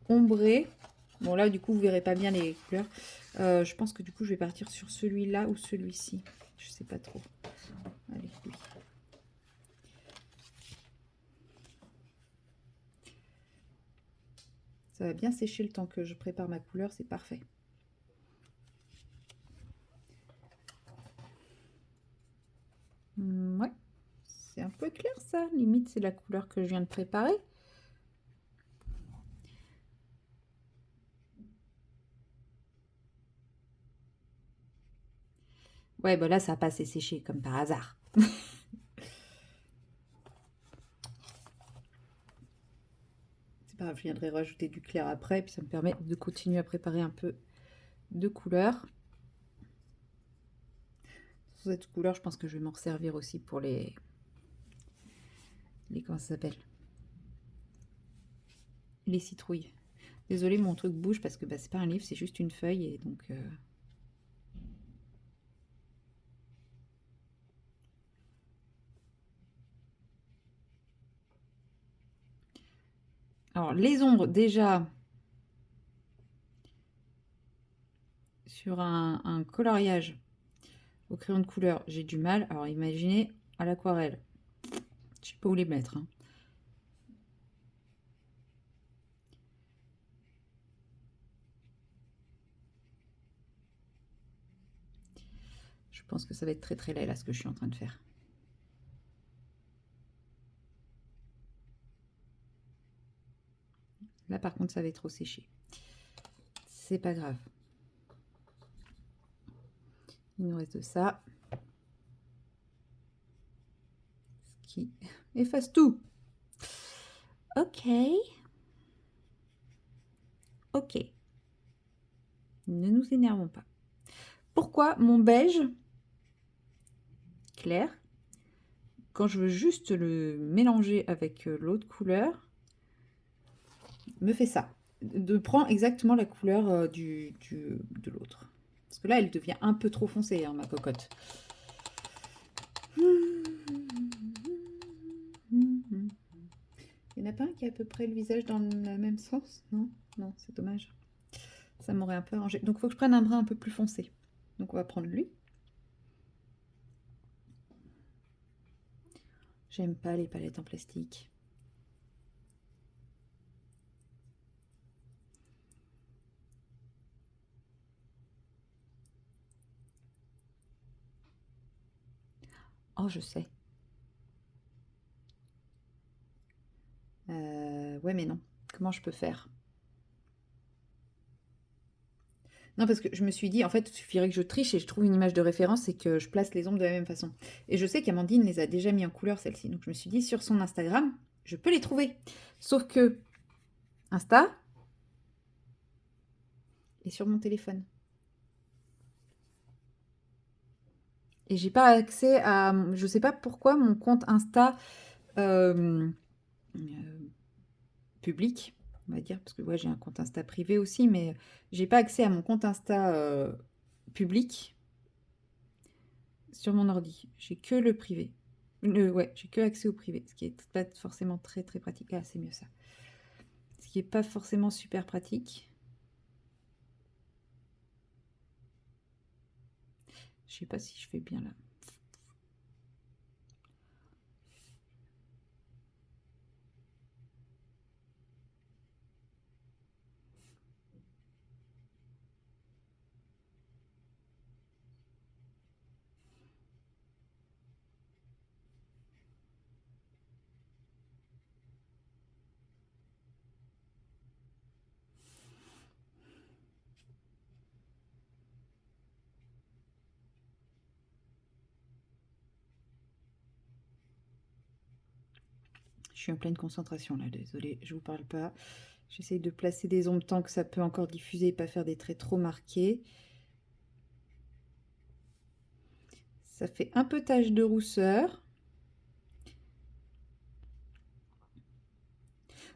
ombrer, bon là, du coup, vous verrez pas bien les couleurs. Je pense que du coup, je vais partir sur celui-là ou celui-ci. Je sais pas trop. Allez, lui. Ça va bien sécher le temps que je prépare ma couleur, c'est parfait. Ouais, c'est un peu clair ça. Limite, c'est la couleur que je viens de préparer. Ouais, bah là, ça n'a pas assez séché, comme par hasard. C'est pas grave, je viendrai rajouter du clair après, puis ça me permet de continuer à préparer un peu de couleur. Sur cette couleur, je pense que je vais m'en servir aussi pour les comment ça s'appelle? Les citrouilles. Désolée, mon truc bouge parce que bah, c'est pas un livre, c'est juste une feuille et donc... Alors, les ombres, déjà, sur un coloriage au crayon de couleur, j'ai du mal. Alors, imaginez à l'aquarelle. Je sais pas où les mettre. Hein. Je pense que ça va être très très laid là ce que je suis en train de faire. Là, par contre, ça va être trop séché. C'est pas grave. Il nous reste de ça. Ce qui efface tout. Ok. Ok. Ne nous énervons pas. Pourquoi mon beige clair, quand je veux juste le mélanger avec l'autre couleur, me fait ça. De prendre exactement la couleur de l'autre. Parce que là, elle devient un peu trop foncée, hein, ma cocotte. Il n'y en a pas un qui a à peu près le visage dans le même sens? Non, non, c'est dommage. Ça m'aurait un peu arrangé. Donc, il faut que je prenne un brin un peu plus foncé. Donc, on va prendre lui. J'aime pas les palettes en plastique. Oh, je sais. Ouais, mais non. Comment je peux faire? Non, parce que je me suis dit, en fait, il suffirait que je triche et je trouve une image de référence et que je place les ombres de la même façon. Et je sais qu'Amandine les a déjà mis en couleur, celles-ci. Donc je me suis dit, sur son Instagram, je peux les trouver. Sauf que Insta est sur mon téléphone. Et j'ai pas accès à... Je sais pas pourquoi mon compte Insta euh, euh, public, on va dire, parce que ouais, j'ai un compte Insta privé aussi, mais j'ai pas accès à mon compte Insta public sur mon ordi. J'ai que le privé. Ouais, j'ai que accès au privé, ce qui est pas forcément très très pratique. Ah, c'est mieux ça. Ce qui est pas forcément super pratique. Je sais pas si je fais bien là. Je suis en pleine concentration là, désolée, je vous parle pas. J'essaye de placer des ombres tant que ça peut encore diffuser et pas faire des traits trop marqués. Ça fait un peu tache de rousseur.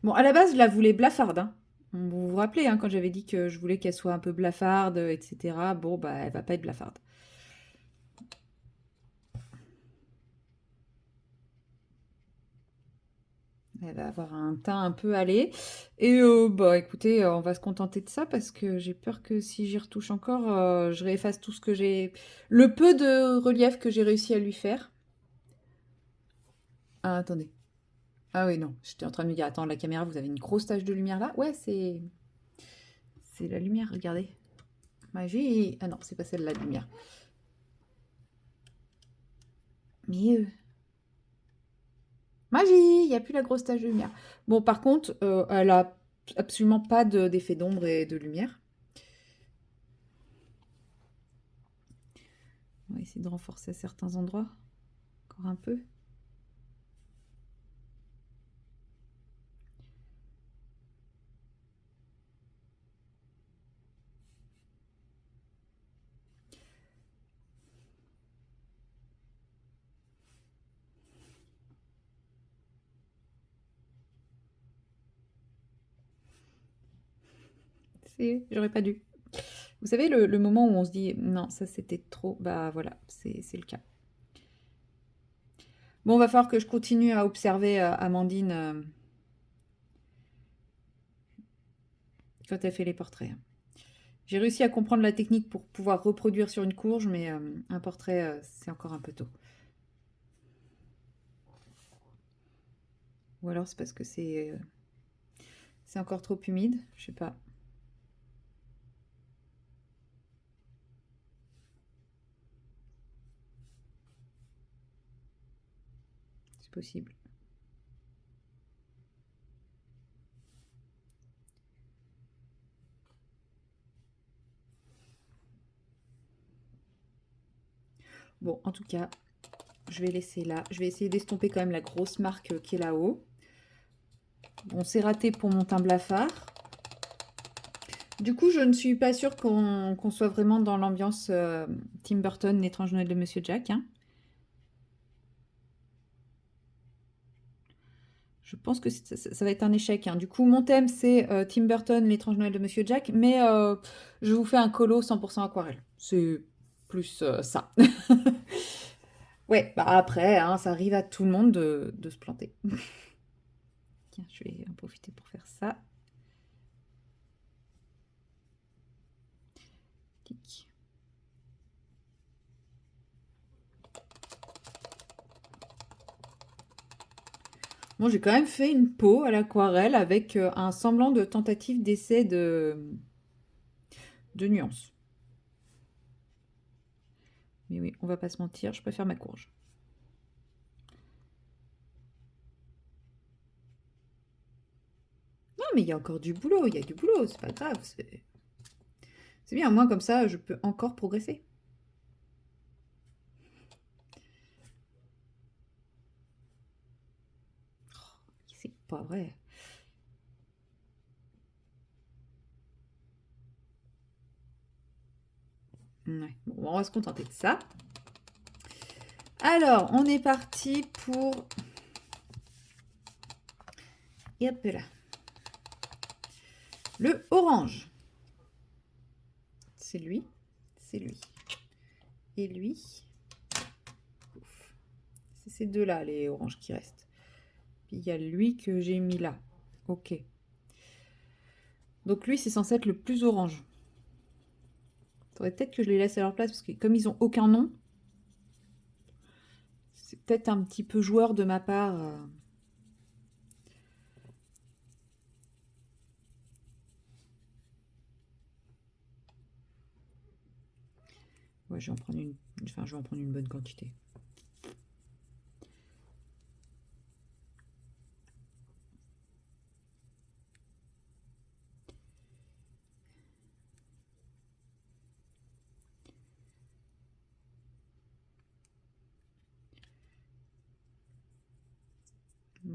Bon, à la base, je la voulais blafarde, hein. Vous vous rappelez, hein, quand j'avais dit que je voulais qu'elle soit un peu blafarde, etc. Bon, bah, elle va pas être blafarde. Elle va avoir un teint un peu allé. Et bah écoutez, on va se contenter de ça parce que j'ai peur que si j'y retouche encore, je réefface tout ce que j'ai... Le peu de relief que j'ai réussi à lui faire. Ah, attendez. Ah oui, non, j'étais en train de me dire, attends, la caméra, vous avez une grosse tache de lumière là? Ouais, c'est... C'est la lumière, regardez. Magie. Ah non, c'est pas celle la lumière. Mais... Magie, il n'y a plus la grosse tache de lumière. Bon, par contre, elle a absolument pas d'effet d'ombre et de lumière. On va essayer de renforcer certains endroits. Encore un peu. J'aurais pas dû. Vous savez, le moment où on se dit non, ça c'était trop, bah voilà, c'est le cas. Bon, va falloir que je continue à observer Amandine quand elle fait les portraits. J'ai réussi à comprendre la technique pour pouvoir reproduire sur une courge, mais un portrait, c'est encore un peu tôt. Ou alors c'est parce que c'est encore trop humide, je sais pas. C'est possible. Bon, en tout cas, je vais laisser là. Je vais essayer d'estomper quand même la grosse marque qui est là-haut. Bon, c'est raté pour mon teint blafard. Du coup, je ne suis pas sûre qu'on soit vraiment dans l'ambiance Tim Burton, l'étrange Noël de Monsieur Jack. Hein. Je pense que ça va être un échec. Hein. Du coup, mon thème, c'est Tim Burton, l'étrange Noël de Monsieur Jack, mais je vous fais un colo 100% aquarelle. C'est plus ça. Ouais, bah après, hein, ça arrive à tout le monde de se planter. Tiens, je vais en profiter pour faire ça. Tic. Bon, j'ai quand même fait une peau à l'aquarelle avec un semblant de tentative d'essai de nuances. Mais oui, on va pas se mentir, je préfère ma courge. Non, mais il y a encore du boulot, il y a du boulot, c'est pas grave. C'est bien, au moins comme ça, je peux encore progresser. C'est pas vrai. Ouais. Bon, on va se contenter de ça. Alors, on est parti pour... Et hop là. Le orange. C'est lui. C'est lui. Et lui. C'est ces deux-là, les oranges qui restent. Puis il y a lui que j'ai mis là. Ok. Donc lui, c'est censé être le plus orange. Faudrait peut-être que je les laisse à leur place, parce que comme ils ont aucun nom, c'est peut-être un petit peu joueur de ma part. Ouais, je vais en prendre une. Enfin, je vais en prendre une bonne quantité.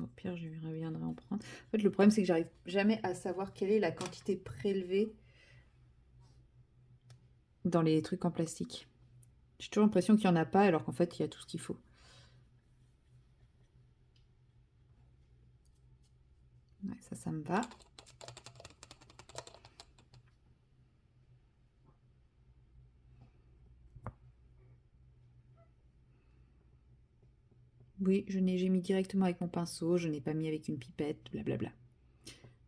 Au pire, je reviendrai en prendre. En fait, le problème, c'est que j'arrive jamais à savoir quelle est la quantité prélevée dans les trucs en plastique. J'ai toujours l'impression qu'il n'y en a pas, alors qu'en fait, il y a tout ce qu'il faut. Ouais, ça me va. Oui, j'ai mis directement avec mon pinceau, je n'ai pas mis avec une pipette, blablabla.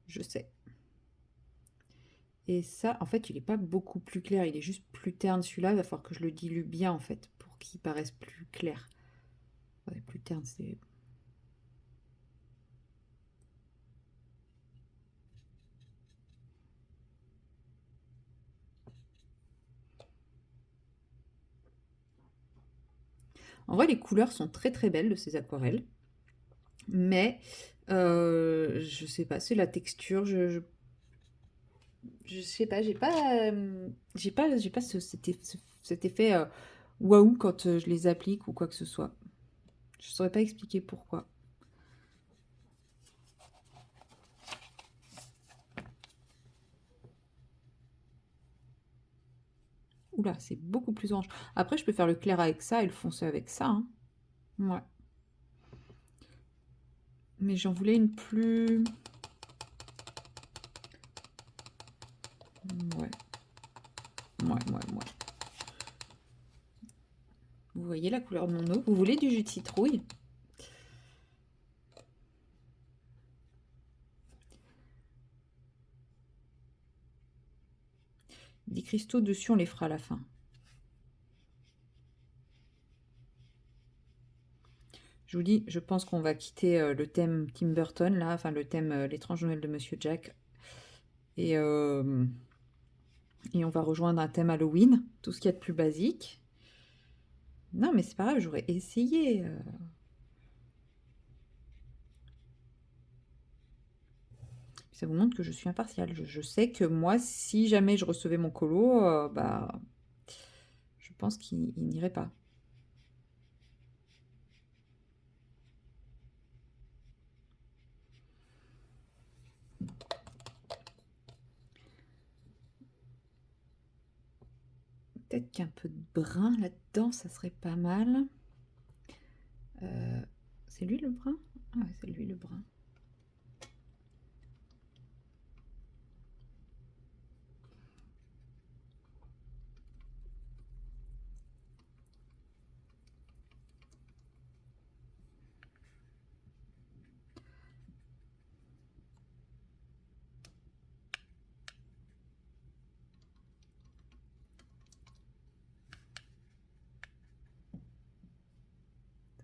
Je sais. Et ça, en fait, il n'est pas beaucoup plus clair, il est juste plus terne celui-là. Il va falloir que je le dilue bien, en fait, pour qu'il paraisse plus clair. Ouais, plus terne, c'est... En vrai, les couleurs sont très très belles de ces aquarelles. Mais, je sais pas, c'est la texture, je sais pas, j'ai pas cet effet waouh quand je les applique ou quoi que ce soit. Je saurais pas expliquer pourquoi. Oula, c'est beaucoup plus orange. Après, je peux faire le clair avec ça et le foncé avec ça. Hein. Ouais. Mais j'en voulais une plus... Ouais. Ouais. Vous voyez la couleur de mon eau? Vous voulez du jus de citrouille? Des cristaux dessus, on les fera à la fin. Je vous dis, je pense qu'on va quitter le thème Tim Burton, là, enfin le thème l'étrange Noël de Monsieur Jack. Et on va rejoindre un thème Halloween, tout ce qu'il y a de plus basique. Non, mais c'est pas grave, j'aurais essayé. Ça vous montre que je suis impartiale. Je sais que moi, si jamais je recevais mon colo, bah, je pense qu'il n'irait pas. peut-être qu'un peu de brun là-dedans, ça serait pas mal. C'est lui le brun? Ah ouais, c'est lui le brun.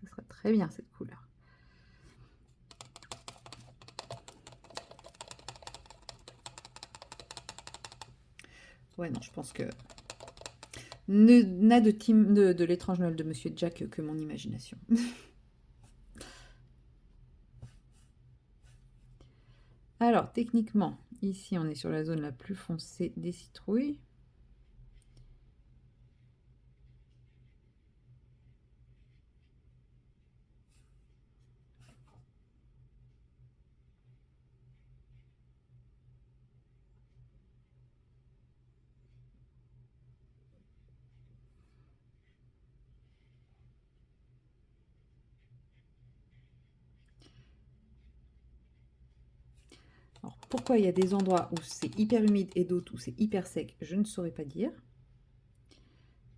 Ça serait très bien cette couleur. Ouais, non, je pense que n'a de team de l'étrange Noël de Monsieur Jack que mon imagination. Alors, techniquement, ici, on est sur la zone la plus foncée des citrouilles. Alors, pourquoi il y a des endroits où c'est hyper humide et d'autres où c'est hyper sec, je ne saurais pas dire.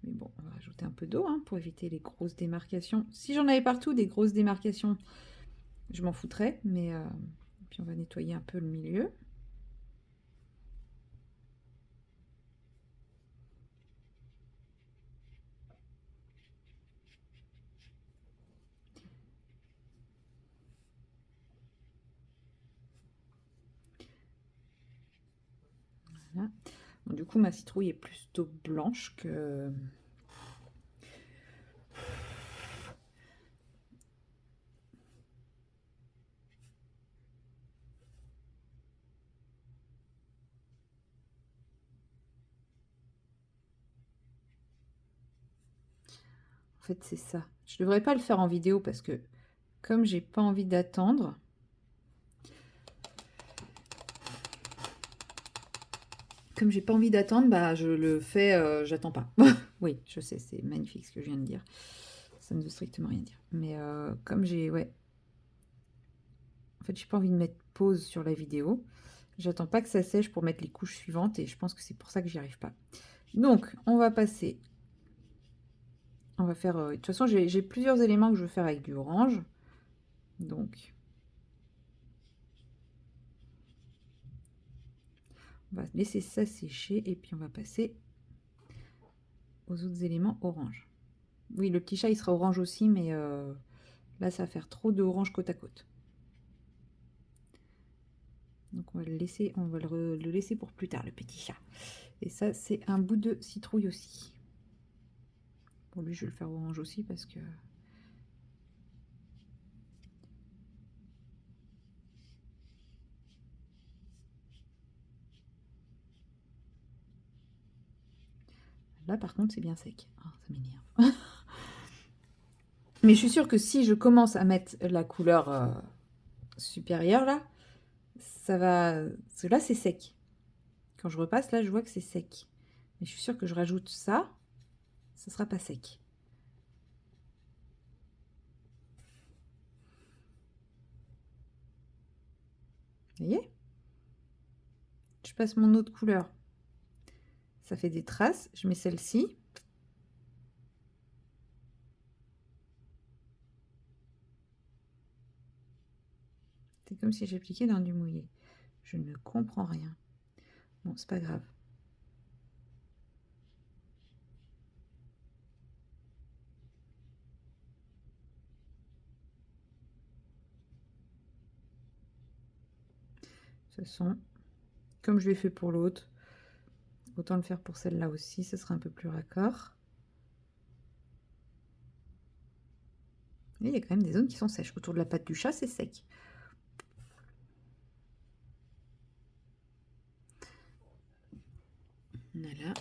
Mais bon, on va rajouter un peu d'eau hein, pour éviter les grosses démarcations. Si j'en avais partout des grosses démarcations, je m'en foutrais. Mais puis on va nettoyer un peu le milieu. Voilà. Bon, du coup, ma citrouille est plutôt blanche que... En fait, c'est ça. Je devrais pas le faire en vidéo parce que comme j'ai pas envie d'attendre... Comme j'ai pas envie d'attendre, bah je le fais, j'attends pas. Oui, je sais, c'est magnifique ce que je viens de dire. Ça ne veut strictement rien dire. Mais comme j'ai... Ouais. En fait, j'ai pas envie de mettre pause sur la vidéo. J'attends pas que ça sèche pour mettre les couches suivantes et je pense que c'est pour ça que j'y arrive pas. Donc, on va passer... On va faire... de toute façon, j'ai plusieurs éléments que je veux faire avec du orange. Donc, on va laisser ça sécher et puis on va passer aux autres éléments orange. Oui, le petit chat, il sera orange aussi, mais là, ça va faire trop d'orange côte à côte. Donc on va le laisser, on va le laisser pour plus tard, le petit chat. Et ça, c'est un bout de citrouille aussi. Pour lui, je vais le faire orange aussi parce que... Là, par contre, c'est bien sec. Oh, ça m'énerve. Mais je suis sûre que si je commence à mettre la couleur supérieure, là, ça va... Parce que là, c'est sec. Quand je repasse, là, je vois que c'est sec. Mais je suis sûre que je rajoute ça, ça sera pas sec. Vous voyez? Je passe mon autre couleur. Ça fait des traces. Je mets celle-ci. C'est comme si j'appliquais dans du mouillé. Je ne comprends rien. Bon, c'est pas grave. De toute façon, comme je l'ai fait pour l'autre, autant le faire pour celle-là aussi, ce sera un peu plus raccord. Et il y a quand même des zones qui sont sèches. Autour de la patte du chat, c'est sec. Voilà.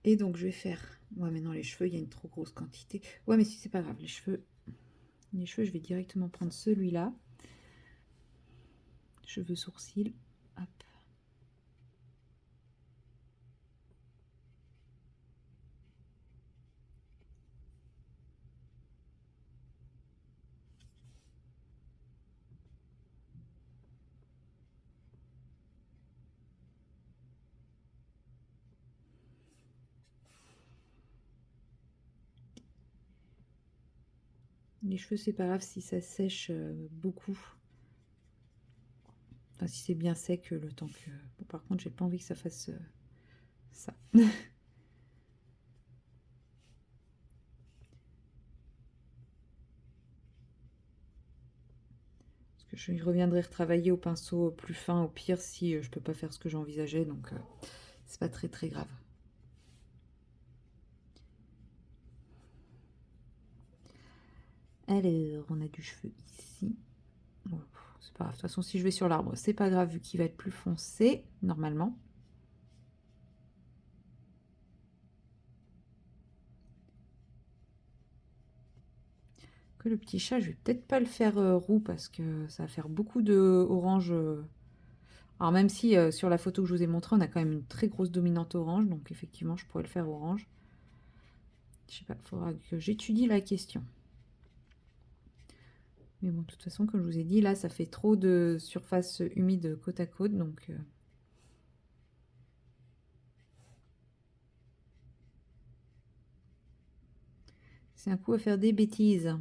Et donc, je vais faire... Ouais, mais non, les cheveux, il y a une trop grosse quantité. Ouais, mais si, c'est pas grave. Les cheveux, je vais directement prendre celui-là. Cheveux, sourcils. Hop. Les cheveux, c'est pas grave si ça sèche beaucoup. Enfin, si c'est bien sec le temps que... Bon, par contre, j'ai pas envie que ça fasse ça. Parce que je reviendrai retravailler au pinceau plus fin au pire si je peux pas faire ce que j'envisageais. Donc, c'est pas très très grave. Alors, on a du cheveu ici. Bon, c'est pas grave. De toute façon, si je vais sur l'arbre, c'est pas grave vu qu'il va être plus foncé, normalement. Que le petit chat, je vais peut-être pas le faire roux parce que ça va faire beaucoup de orange. Alors, même si sur la photo que je vous ai montré, on a quand même une très grosse dominante orange. Donc, effectivement, je pourrais le faire orange. Je sais pas, il faudra que j'étudie la question. Mais bon, de toute façon, comme je vous ai dit, là, ça fait trop de surface humide côte à côte, donc... c'est un coup à faire des bêtises.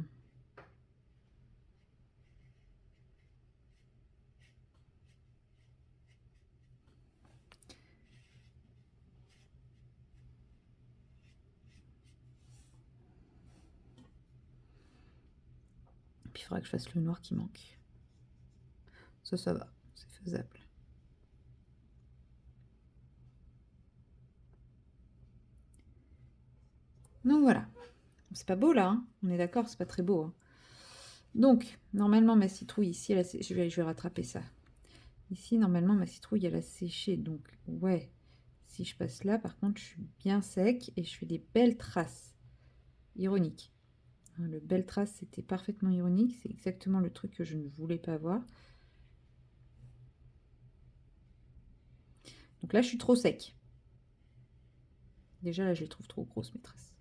Puis il faudra que je fasse le noir qui manque. Ça va, c'est faisable. Donc voilà. C'est pas beau là, hein, on est d'accord, c'est pas très beau. Hein. Donc, normalement, ma citrouille ici, je vais rattraper ça. Ici, normalement, ma citrouille, elle a séché. Donc, ouais, si je passe là, par contre, je suis bien sec et je fais des belles traces. Ironique. Hein, le belle trace, c'était parfaitement ironique. C'est exactement le truc que je ne voulais pas voir. Donc là, je suis trop sec. Déjà, là, je les trouve trop grosses, mes traces.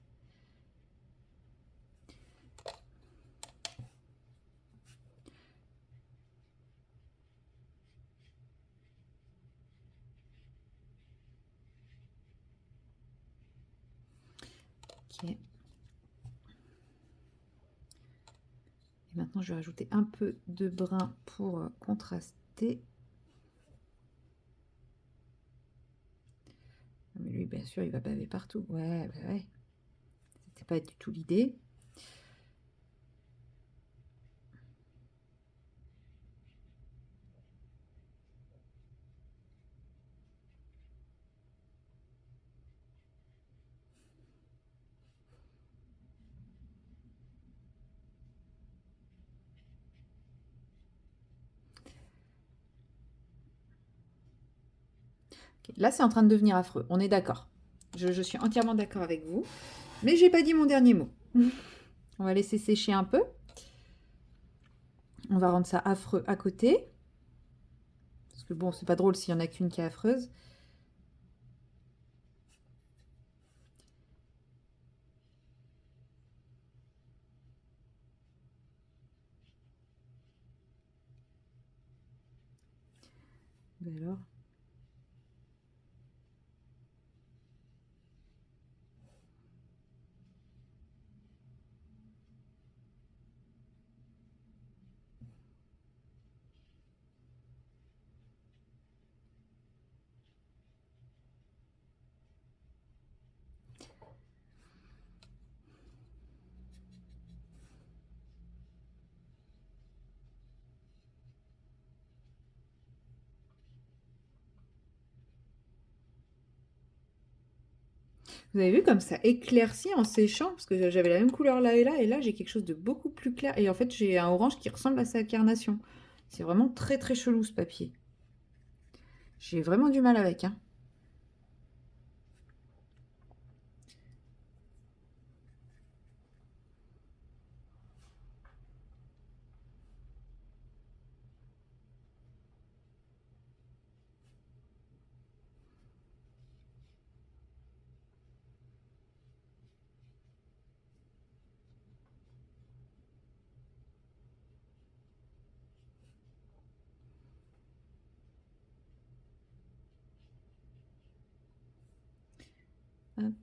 Ok. Et maintenant, je vais rajouter un peu de brun pour contraster. Mais lui, bien sûr, il va baver partout. Ouais, bah ouais. C'était pas du tout l'idée. Okay. Là, c'est en train de devenir affreux. On est d'accord. Je suis entièrement d'accord avec vous. Mais j'ai pas dit mon dernier mot. On va laisser sécher un peu. On va rendre ça affreux à côté. Parce que bon, c'est pas drôle s'il y en a qu'une qui est affreuse. Ben alors. Vous avez vu comme ça éclaircit en séchant, parce que j'avais la même couleur là, et là j'ai quelque chose de beaucoup plus clair. Et en fait, j'ai un orange qui ressemble à sa carnation. C'est vraiment très très chelou ce papier. J'ai vraiment du mal avec, hein. Hop.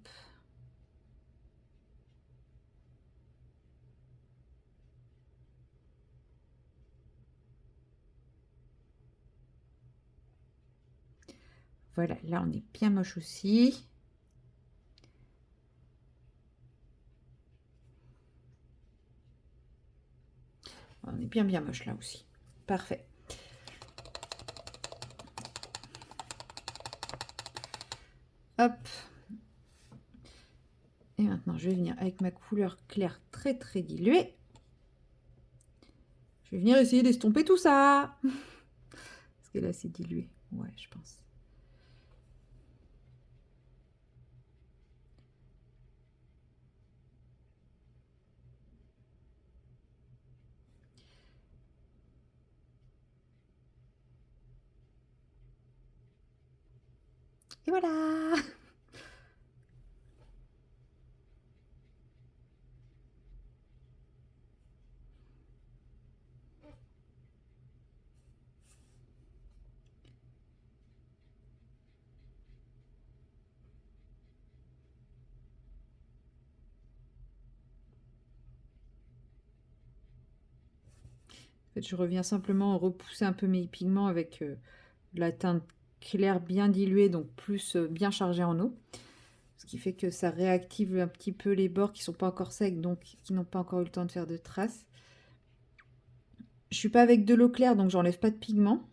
Voilà, là, on est bien moche aussi. On est bien moche là aussi. Parfait. Hop. Et maintenant, je vais venir avec ma couleur claire très diluée. Je vais venir essayer d'estomper tout ça. Parce que là, c'est dilué. Ouais, je pense. Et voilà. En fait, je reviens simplement repousser un peu mes pigments avec la teinte claire bien diluée, donc plus bien chargée en eau. Ce qui fait que ça réactive un petit peu les bords qui sont pas encore secs, donc qui n'ont pas encore eu le temps de faire de traces. Je suis pas avec de l'eau claire, donc j'enlève pas de pigment.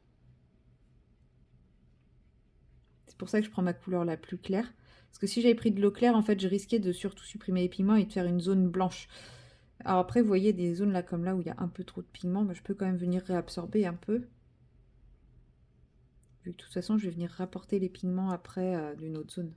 C'est pour ça que je prends ma couleur la plus claire. Parce que si j'avais pris de l'eau claire, en fait, je risquais de surtout supprimer les pigments et de faire une zone blanche. Alors après, vous voyez des zones là comme là où il y a un peu trop de pigments, bah, je peux quand même venir réabsorber un peu. Vu que de toute façon, je vais venir rapporter les pigments après d'une autre zone.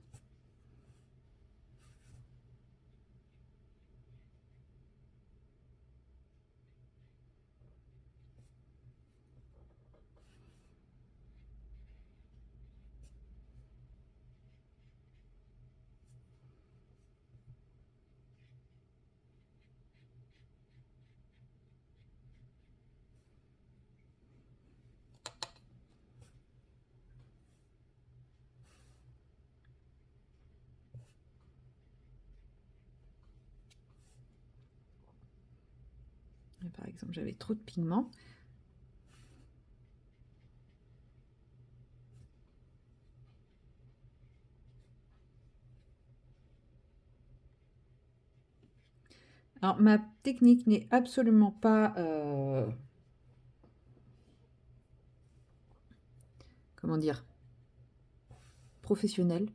Là, par exemple, j'avais trop de pigments. Alors, ma technique n'est absolument pas... comment dire, professionnelle.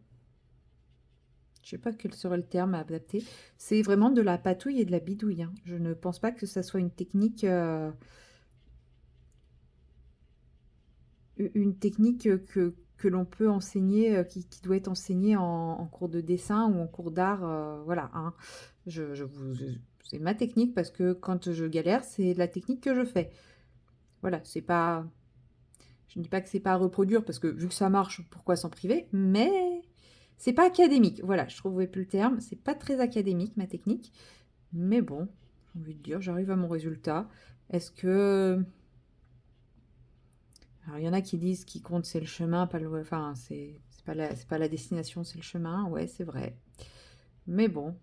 Je sais pas quel serait le terme à adapter. C'est vraiment de la patouille et de la bidouille, hein. Je ne pense pas que ça soit une technique que l'on peut enseigner, qui doit être enseignée en cours de dessin ou en cours d'art. Voilà, hein. C'est ma technique parce que quand je galère, c'est la technique que je fais. Voilà, c'est pas... Je ne dis pas que c'est pas à reproduire parce que vu que ça marche, pourquoi s'en priver? Mais c'est pas académique. Voilà, je trouvais plus le terme. C'est pas très académique ma technique. Mais bon, j'ai envie de dire, j'arrive à mon résultat. Est-ce que... Alors il y en a qui disent qui compte c'est le chemin, pas le... Enfin, c'est pas la destination, c'est le chemin. Ouais, c'est vrai. Mais bon,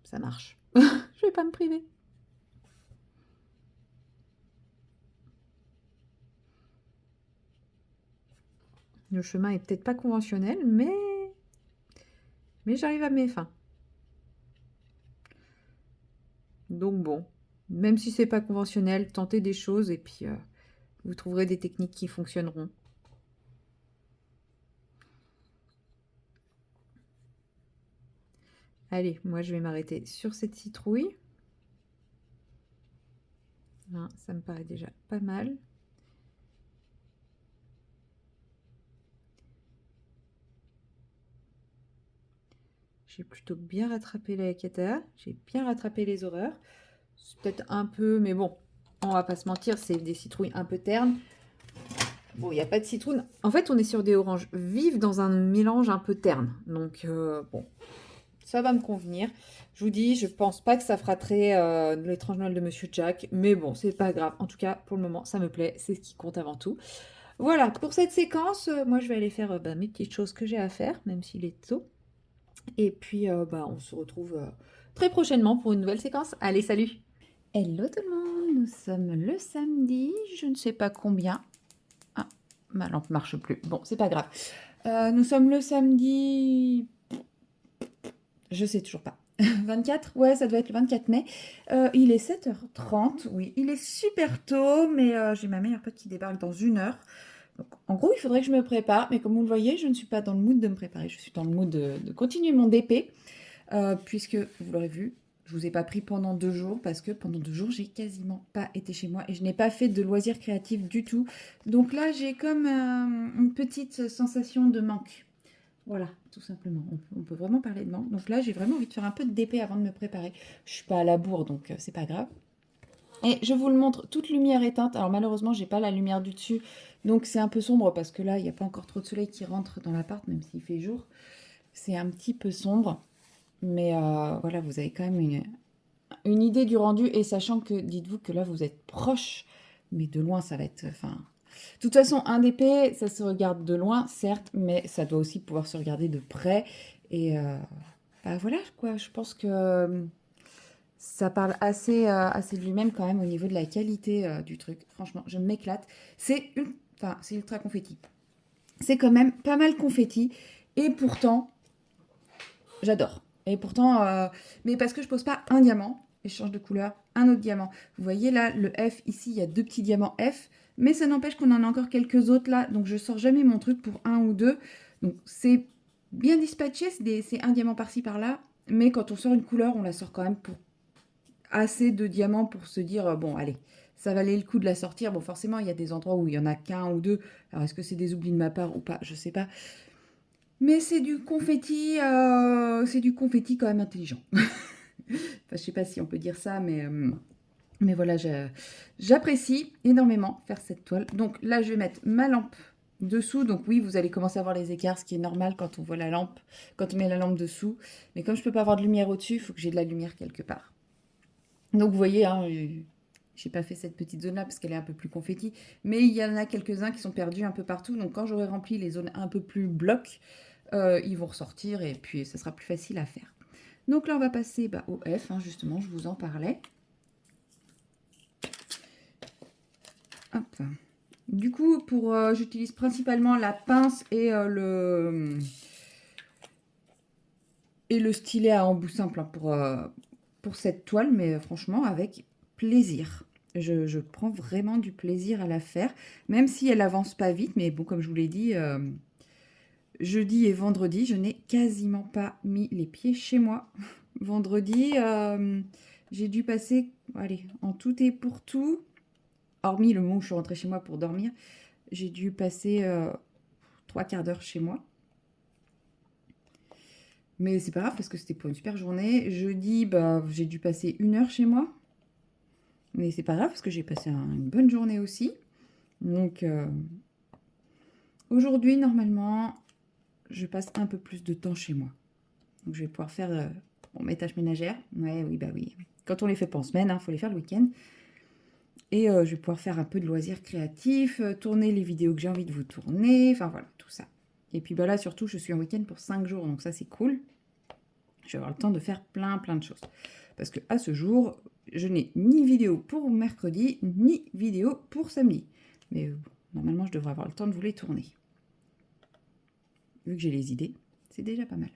ça marche. Je vais pas me priver. Le chemin est peut-être pas conventionnel, mais j'arrive à mes fins. Donc bon, même si c'est pas conventionnel, tentez des choses et puis vous trouverez des techniques qui fonctionneront. Allez, moi je vais m'arrêter sur cette citrouille. Hein, ça me paraît déjà pas mal. J'ai plutôt bien rattrapé la cata, j'ai bien rattrapé les horreurs. C'est peut-être un peu, mais bon, on va pas se mentir, c'est des citrouilles un peu ternes. Bon, il n'y a pas de citrouille. En fait, on est sur des oranges vives dans un mélange un peu terne. Donc, bon, ça va me convenir. Je vous dis, je pense pas que ça fera très l'étrange Noël de Monsieur Jack. Mais bon, c'est pas grave. En tout cas, pour le moment, ça me plaît. C'est ce qui compte avant tout. Voilà, pour cette séquence, moi, je vais aller faire mes petites choses que j'ai à faire, même s'il est tôt. Et puis, on se retrouve très prochainement pour une nouvelle séquence. Allez, salut! Hello tout le monde, nous sommes le samedi, je ne sais pas combien. Ah, ma lampe marche plus. Bon, c'est pas grave. Nous sommes le samedi, je sais toujours pas. 24? Ouais, ça doit être le 24 mai. Il est 7h30, oui. Il est super tôt, mais j'ai ma meilleure pote qui débarque dans 1 heure. Donc, en gros, il faudrait que je me prépare, mais comme vous le voyez, je ne suis pas dans le mood de me préparer. Je suis dans le mood de continuer mon DP. Puisque, vous l'aurez vu, je vous ai pas pris pendant 2 jours parce que pendant 2 jours, j'ai quasiment pas été chez moi et je n'ai pas fait de loisirs créatifs du tout. Donc là, j'ai comme une petite sensation de manque. Voilà, tout simplement. On peut vraiment parler de manque. Donc là, j'ai vraiment envie de faire un peu de DP avant de me préparer. Je suis pas à la bourre, donc c'est pas grave. Et je vous le montre, toute lumière éteinte. Alors malheureusement, j'ai pas la lumière du dessus, donc c'est un peu sombre parce que là, il n'y a pas encore trop de soleil qui rentre dans l'appart, même s'il fait jour. C'est un petit peu sombre. Mais voilà, vous avez quand même une idée du rendu et sachant que, dites-vous que là, vous êtes proche, mais de loin, ça va être... Enfin, de toute façon, un DP, ça se regarde de loin, certes, mais ça doit aussi pouvoir se regarder de près. Et bah voilà, quoi, je pense que ça parle assez de lui-même quand même au niveau de la qualité du truc. Franchement, je m'éclate. Enfin, c'est ultra confetti. C'est quand même pas mal confetti. Et pourtant, j'adore. Et pourtant, mais parce que je pose pas un diamant et je change de couleur, un autre diamant. Vous voyez là, le F, ici, il y a 2 petits diamants F, mais ça n'empêche qu'on en a encore quelques autres là, donc je sors jamais mon truc pour un ou deux. Donc c'est bien dispatché, c'est un diamant par-ci par-là, mais quand on sort une couleur, on la sort quand même pour assez de diamants pour se dire, bon, allez, ça valait le coup de la sortir. Bon, forcément, il y a des endroits où il y en a qu'un ou deux. Alors, est-ce que c'est des oublis de ma part ou pas? Je sais pas. Mais c'est du confetti quand même intelligent. Enfin, je sais pas si on peut dire ça, mais voilà, j'apprécie énormément faire cette toile. Donc là, je vais mettre ma lampe dessous. Donc oui, vous allez commencer à voir les écarts, ce qui est normal quand on voit la lampe, quand on met la lampe dessous. Mais comme je peux pas avoir de lumière au-dessus, il faut que j'ai de la lumière quelque part. Donc vous voyez, hein, j'ai pas fait cette petite zone-là parce qu'elle est un peu plus confetti. Mais il y en a quelques-uns qui sont perdus un peu partout. Donc quand j'aurai rempli les zones un peu plus blocs, ils vont ressortir et puis ça sera plus facile à faire. Donc là, on va passer au F, hein, justement, je vous en parlais. Hop. Du coup, j'utilise principalement la pince et le stylet à embout simple hein, pour cette toile, mais franchement, avec plaisir. Je prends vraiment du plaisir à la faire, même si elle avance pas vite, mais bon, comme je vous l'ai dit, jeudi et vendredi, je n'ai quasiment pas mis les pieds chez moi. Vendredi, j'ai dû passer, allez, en tout et pour tout, hormis le moment où je suis rentrée chez moi pour dormir, j'ai dû passer 3/4 d'heure chez moi. Mais c'est pas grave parce que c'était pour une super journée. Jeudi, j'ai dû passer 1 heure chez moi. Mais c'est pas grave parce que j'ai passé une bonne journée aussi. Donc aujourd'hui, normalement, je passe un peu plus de temps chez moi. Donc je vais pouvoir faire mes tâches ménagères. Ouais, oui, bah oui. Quand on les fait pas en semaine, il faut les faire le week-end. Et je vais pouvoir faire un peu de loisirs créatifs, tourner les vidéos que j'ai envie de vous tourner. Enfin voilà, tout ça. Et puis là, surtout, je suis en week-end pour 5 jours. Donc ça, c'est cool. Je vais avoir le temps de faire plein de choses. Parce que à ce jour, je n'ai ni vidéo pour mercredi, ni vidéo pour samedi. Mais normalement, je devrais avoir le temps de vous les tourner. Vu que j'ai les idées, c'est déjà pas mal.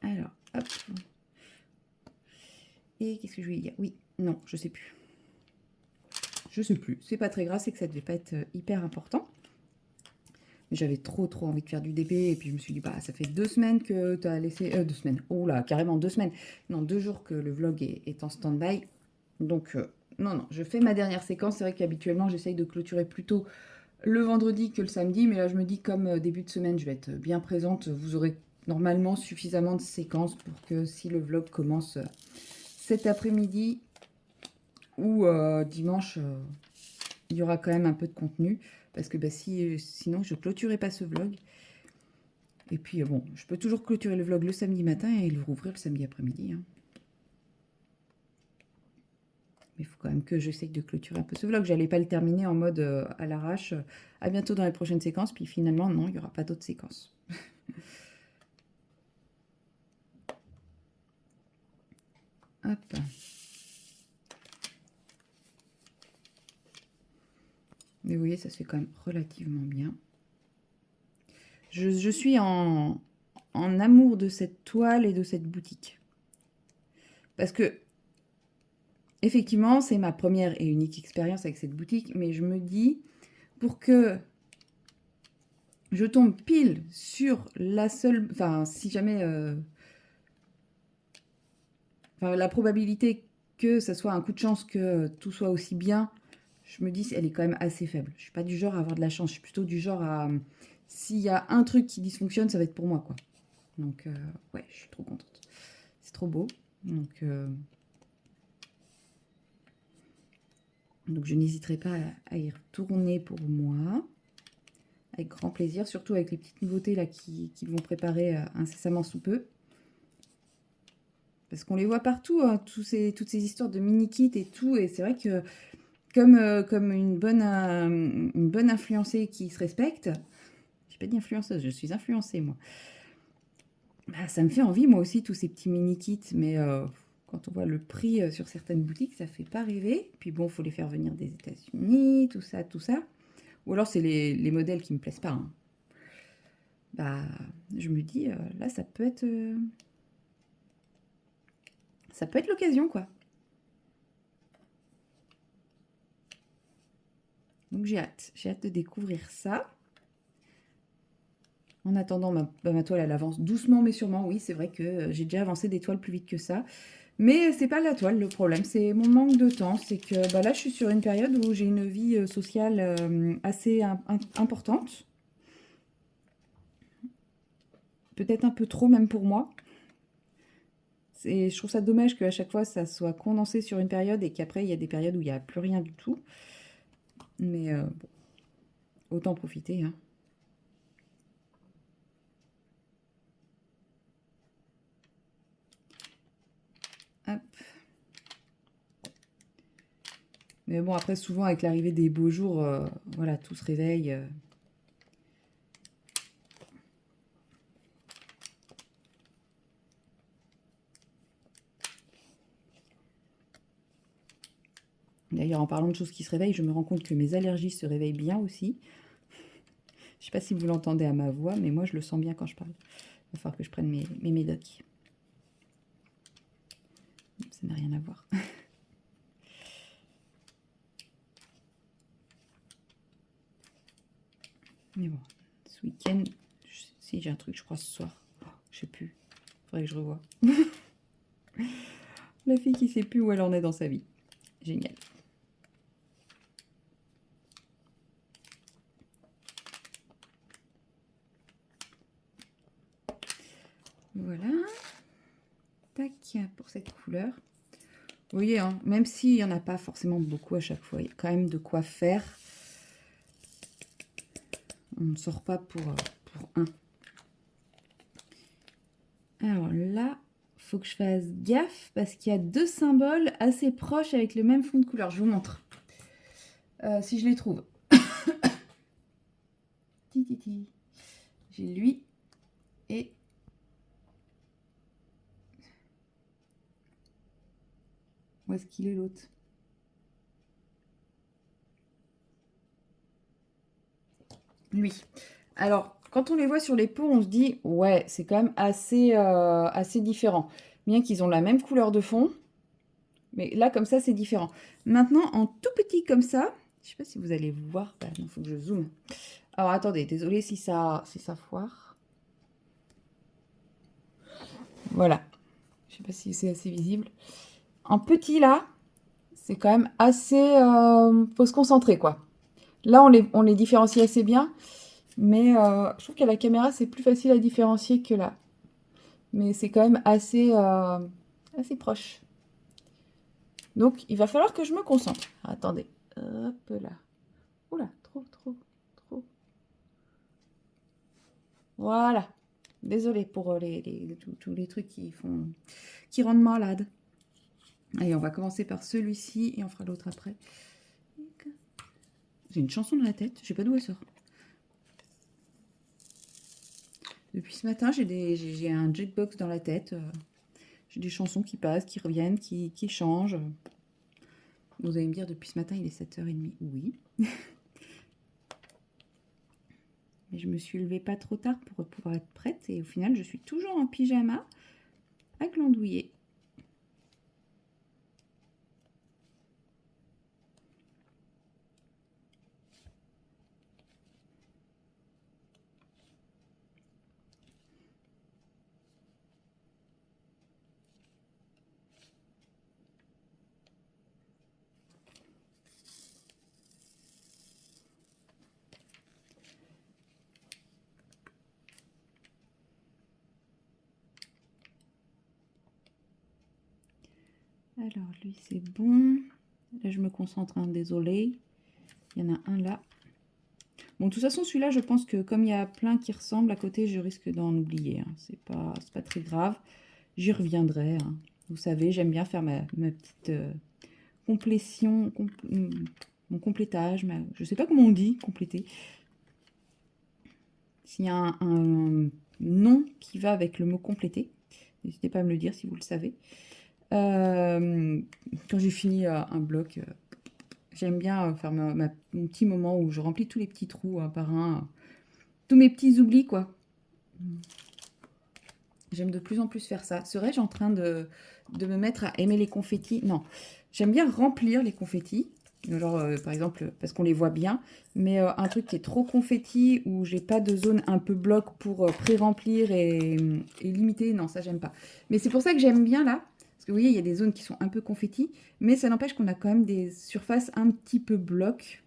Alors, hop. Et qu'est-ce que je voulais dire? Oui, non, je sais plus. Je sais plus. C'est pas très grave, c'est que ça devait pas être hyper important. J'avais trop envie de faire du DP et puis je me suis dit, ça fait 2 semaines que tu as laissé... 2 semaines, oh là, carrément 2 semaines. Non, 2 jours que le vlog est en stand-by. Donc, non, je fais ma dernière séquence. C'est vrai qu'habituellement, j'essaye de clôturer plutôt le vendredi que le samedi. Mais là, je me dis, comme début de semaine, je vais être bien présente. Vous aurez normalement suffisamment de séquences pour que si le vlog commence cet après-midi ou dimanche, il y aura quand même un peu de contenu. Parce que sinon, je ne clôturerai pas ce vlog. Et puis, bon, je peux toujours clôturer le vlog le samedi matin et le rouvrir le samedi après-midi. Hein. Mais il faut quand même que j'essaye de clôturer un peu ce vlog. J'allais pas le terminer en mode à l'arrache. À bientôt dans les prochaines séquences. Puis finalement, non, il n'y aura pas d'autres séquences. Hop. Mais vous voyez, ça se fait quand même relativement bien. Je suis en amour de cette toile et de cette boutique. Parce que, effectivement, c'est ma première et unique expérience avec cette boutique, mais je me dis, pour que je tombe pile sur la seule... Enfin, si jamais... la probabilité que ça soit un coup de chance, que tout soit aussi bien, je me dis, elle est quand même assez faible. Je suis pas du genre à avoir de la chance, je suis plutôt du genre à... S'il y a un truc qui dysfonctionne, ça va être pour moi, quoi. Donc, ouais, je suis trop contente. C'est trop beau. Donc je n'hésiterai pas à y retourner pour moi. Avec grand plaisir, surtout avec les petites nouveautés là qui vont préparer incessamment sous peu. Parce qu'on les voit partout, hein, toutes ces histoires de mini-kits et tout. Et c'est vrai que comme une bonne influencée qui se respecte, j'ai pas dit influenceuse, je suis influencée moi. Bah, ça me fait envie moi aussi tous ces petits mini-kits, mais quand on voit le prix sur certaines boutiques, ça fait pas rêver. Puis bon, faut les faire venir des États-Unis, tout ça, tout ça. Ou alors c'est les modèles qui me plaisent pas, hein. Bah, je me dis, là, ça peut être l'occasion, quoi. Donc j'ai hâte de découvrir ça. En attendant, ma toile, elle avance doucement mais sûrement. Oui, c'est vrai que j'ai déjà avancé des toiles plus vite que ça. Mais c'est pas la toile le problème, c'est mon manque de temps. C'est que bah, là, je suis sur une période où j'ai une vie sociale assez importante. Peut-être un peu trop même pour moi. Je trouve ça dommage qu'à chaque fois, ça soit condensé sur une période et qu'après, il y a des périodes où il n'y a plus rien du tout. Mais bon, autant profiter, hein. Hop. Mais bon, après, souvent, avec l'arrivée des beaux jours, voilà, tout se réveille. D'ailleurs, en parlant de choses qui se réveillent, je me rends compte que mes allergies se réveillent bien aussi. Je ne sais pas si vous l'entendez à ma voix, mais moi, je le sens bien quand je parle. Il va falloir que je prenne mes médocs. Ça n'a rien à voir. Mais bon, ce week-end, si j'ai un truc, je crois, ce soir. Oh, je sais plus. Faudrait que je revoie. La fille qui sait plus où elle en est dans sa vie. Génial. Voilà. Tac, pour cette couleur. Vous voyez, hein, même s'il n'y en a pas forcément beaucoup à chaque fois, il y a quand même de quoi faire. On ne sort pas pour un. Alors là, il faut que je fasse gaffe parce qu'il y a deux symboles assez proches avec le même fond de couleur. Je vous montre. Si je les trouve. J'ai lui et... Où est-ce qu'il est l'autre? Lui. Alors, quand on les voit sur les pots, on se dit, ouais, c'est quand même assez différent. Bien qu'ils ont la même couleur de fond. Mais là, comme ça, c'est différent. Maintenant, en tout petit comme ça, je sais pas si vous allez voir. Bah, il faut que je zoome. Alors, attendez, désolé si ça foire. Voilà. Je sais pas si c'est assez visible. En petit, là, c'est quand même assez... faut se concentrer, quoi. Là, on les différencie assez bien. Mais je trouve qu'à la caméra, c'est plus facile à différencier que là. Mais c'est quand même assez proche. Donc, il va falloir que je me concentre. Attendez. Hop là. Oula, trop. Voilà. Désolée pour tous les trucs qui rendent malade. Allez, on va commencer par celui-ci et on fera l'autre après. J'ai une chanson dans la tête. Je sais pas d'où elle sort. Depuis ce matin, j'ai un jukebox dans la tête. J'ai des chansons qui passent, qui reviennent, qui changent. Vous allez me dire, depuis ce matin, il est 7h30. Oui. Mais je me suis levée pas trop tard pour pouvoir être prête. Et au final, je suis toujours en pyjama à glandouiller. Alors, lui, c'est bon. Là, je me concentre, hein, désolée. Il y en a un là. Bon, de toute façon, celui-là, je pense que comme il y a plein qui ressemblent à côté, je risque d'en oublier. Hein. C'est pas très grave. J'y reviendrai. Hein. Vous savez, j'aime bien faire ma petite complétion, mon complétage. Je ne sais pas comment on dit, compléter. S'il y a un nom qui va avec le mot compléter, n'hésitez pas à me le dire si vous le savez. Quand j'ai fini un bloc, j'aime bien faire mon petit moment où je remplis tous les petits trous un par un, tous mes petits oublis, quoi. J'aime de plus en plus faire ça. Serais-je en train de me mettre à aimer les confettis? Non. J'aime bien remplir les confettis. Genre, par exemple, parce qu'on les voit bien. Mais un truc qui est trop confetti, où j'ai pas de zone un peu bloc pour pré-remplir et limiter, non, ça, j'aime pas. Mais c'est pour ça que j'aime bien, là. Parce que vous voyez, il y a des zones qui sont un peu confetti. Mais ça n'empêche qu'on a quand même des surfaces un petit peu bloc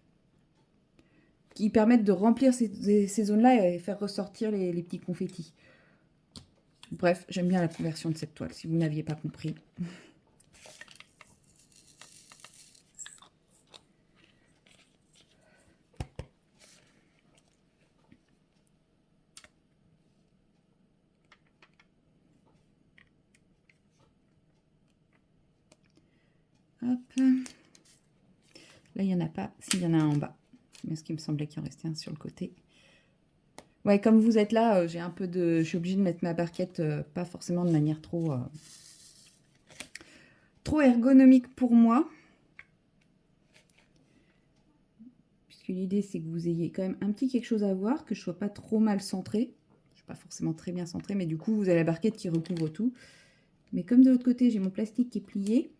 qui permettent de remplir ces zones-là et faire ressortir les petits confettis. Bref, j'aime bien la conversion de cette toile, si vous n'aviez pas compris. Hop. Là, il n'y en a pas. S'il y en a un en bas. Mais ce qui me semblait qu'il en restait un sur le côté. Ouais, comme vous êtes là, j'ai un peu de... Je suis obligée de mettre ma barquette, pas forcément de manière trop ergonomique pour moi. Puisque l'idée, c'est que vous ayez quand même un petit quelque chose à voir, que je ne sois pas trop mal centrée. Je ne suis pas forcément très bien centrée, mais du coup, vous avez la barquette qui recouvre tout. Mais comme de l'autre côté, j'ai mon plastique qui est plié,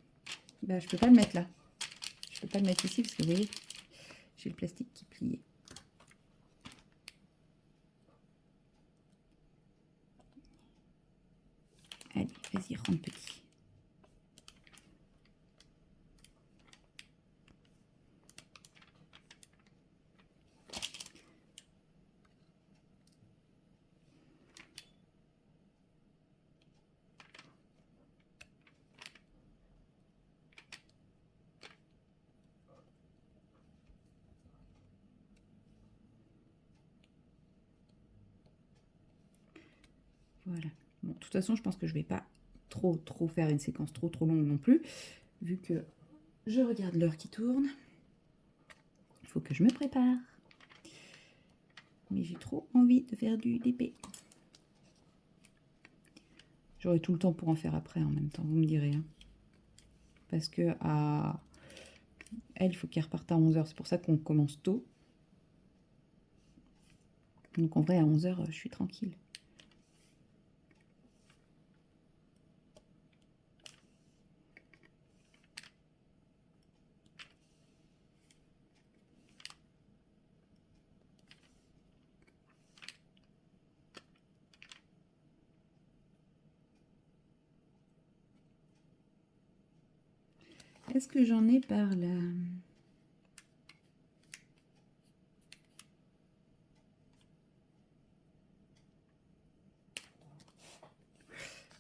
bah, je ne peux pas le mettre là. Je ne peux pas le mettre ici, parce que vous voyez, j'ai le plastique qui est plié. Allez, vas-y, rentre petit. Voilà. Bon, de toute façon, je pense que je ne vais pas trop faire une séquence trop longue non plus, vu que je regarde l'heure qui tourne. Il faut que je me prépare. Mais j'ai trop envie de faire du DP. J'aurai tout le temps pour en faire après en même temps, vous me direz. Hein. Parce que elle, il faut qu'elle reparte à 11h. C'est pour ça qu'on commence tôt. Donc en vrai, à 11h, je suis tranquille. Est-ce que j'en ai par là?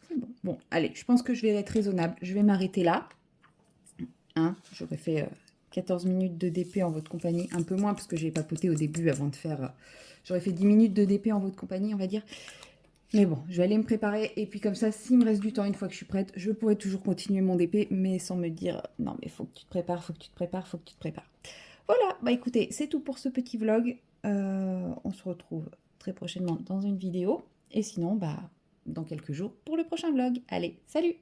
C'est bon. Bon, allez, je pense que je vais être raisonnable. Je vais m'arrêter là. Hein, j'aurais fait 14 minutes de DP en votre compagnie. Un peu moins parce que j'ai papoté au début avant de faire... j'aurais fait 10 minutes de DP en votre compagnie, on va dire. Mais bon, je vais aller me préparer. Et puis comme ça, s'il me reste du temps, une fois que je suis prête, je pourrai toujours continuer mon DP, mais sans me dire, non, mais faut que tu te prépares, faut que tu te prépares, faut que tu te prépares. Voilà, bah écoutez, c'est tout pour ce petit vlog. On se retrouve très prochainement dans une vidéo. Et sinon, bah, dans quelques jours pour le prochain vlog. Allez, salut!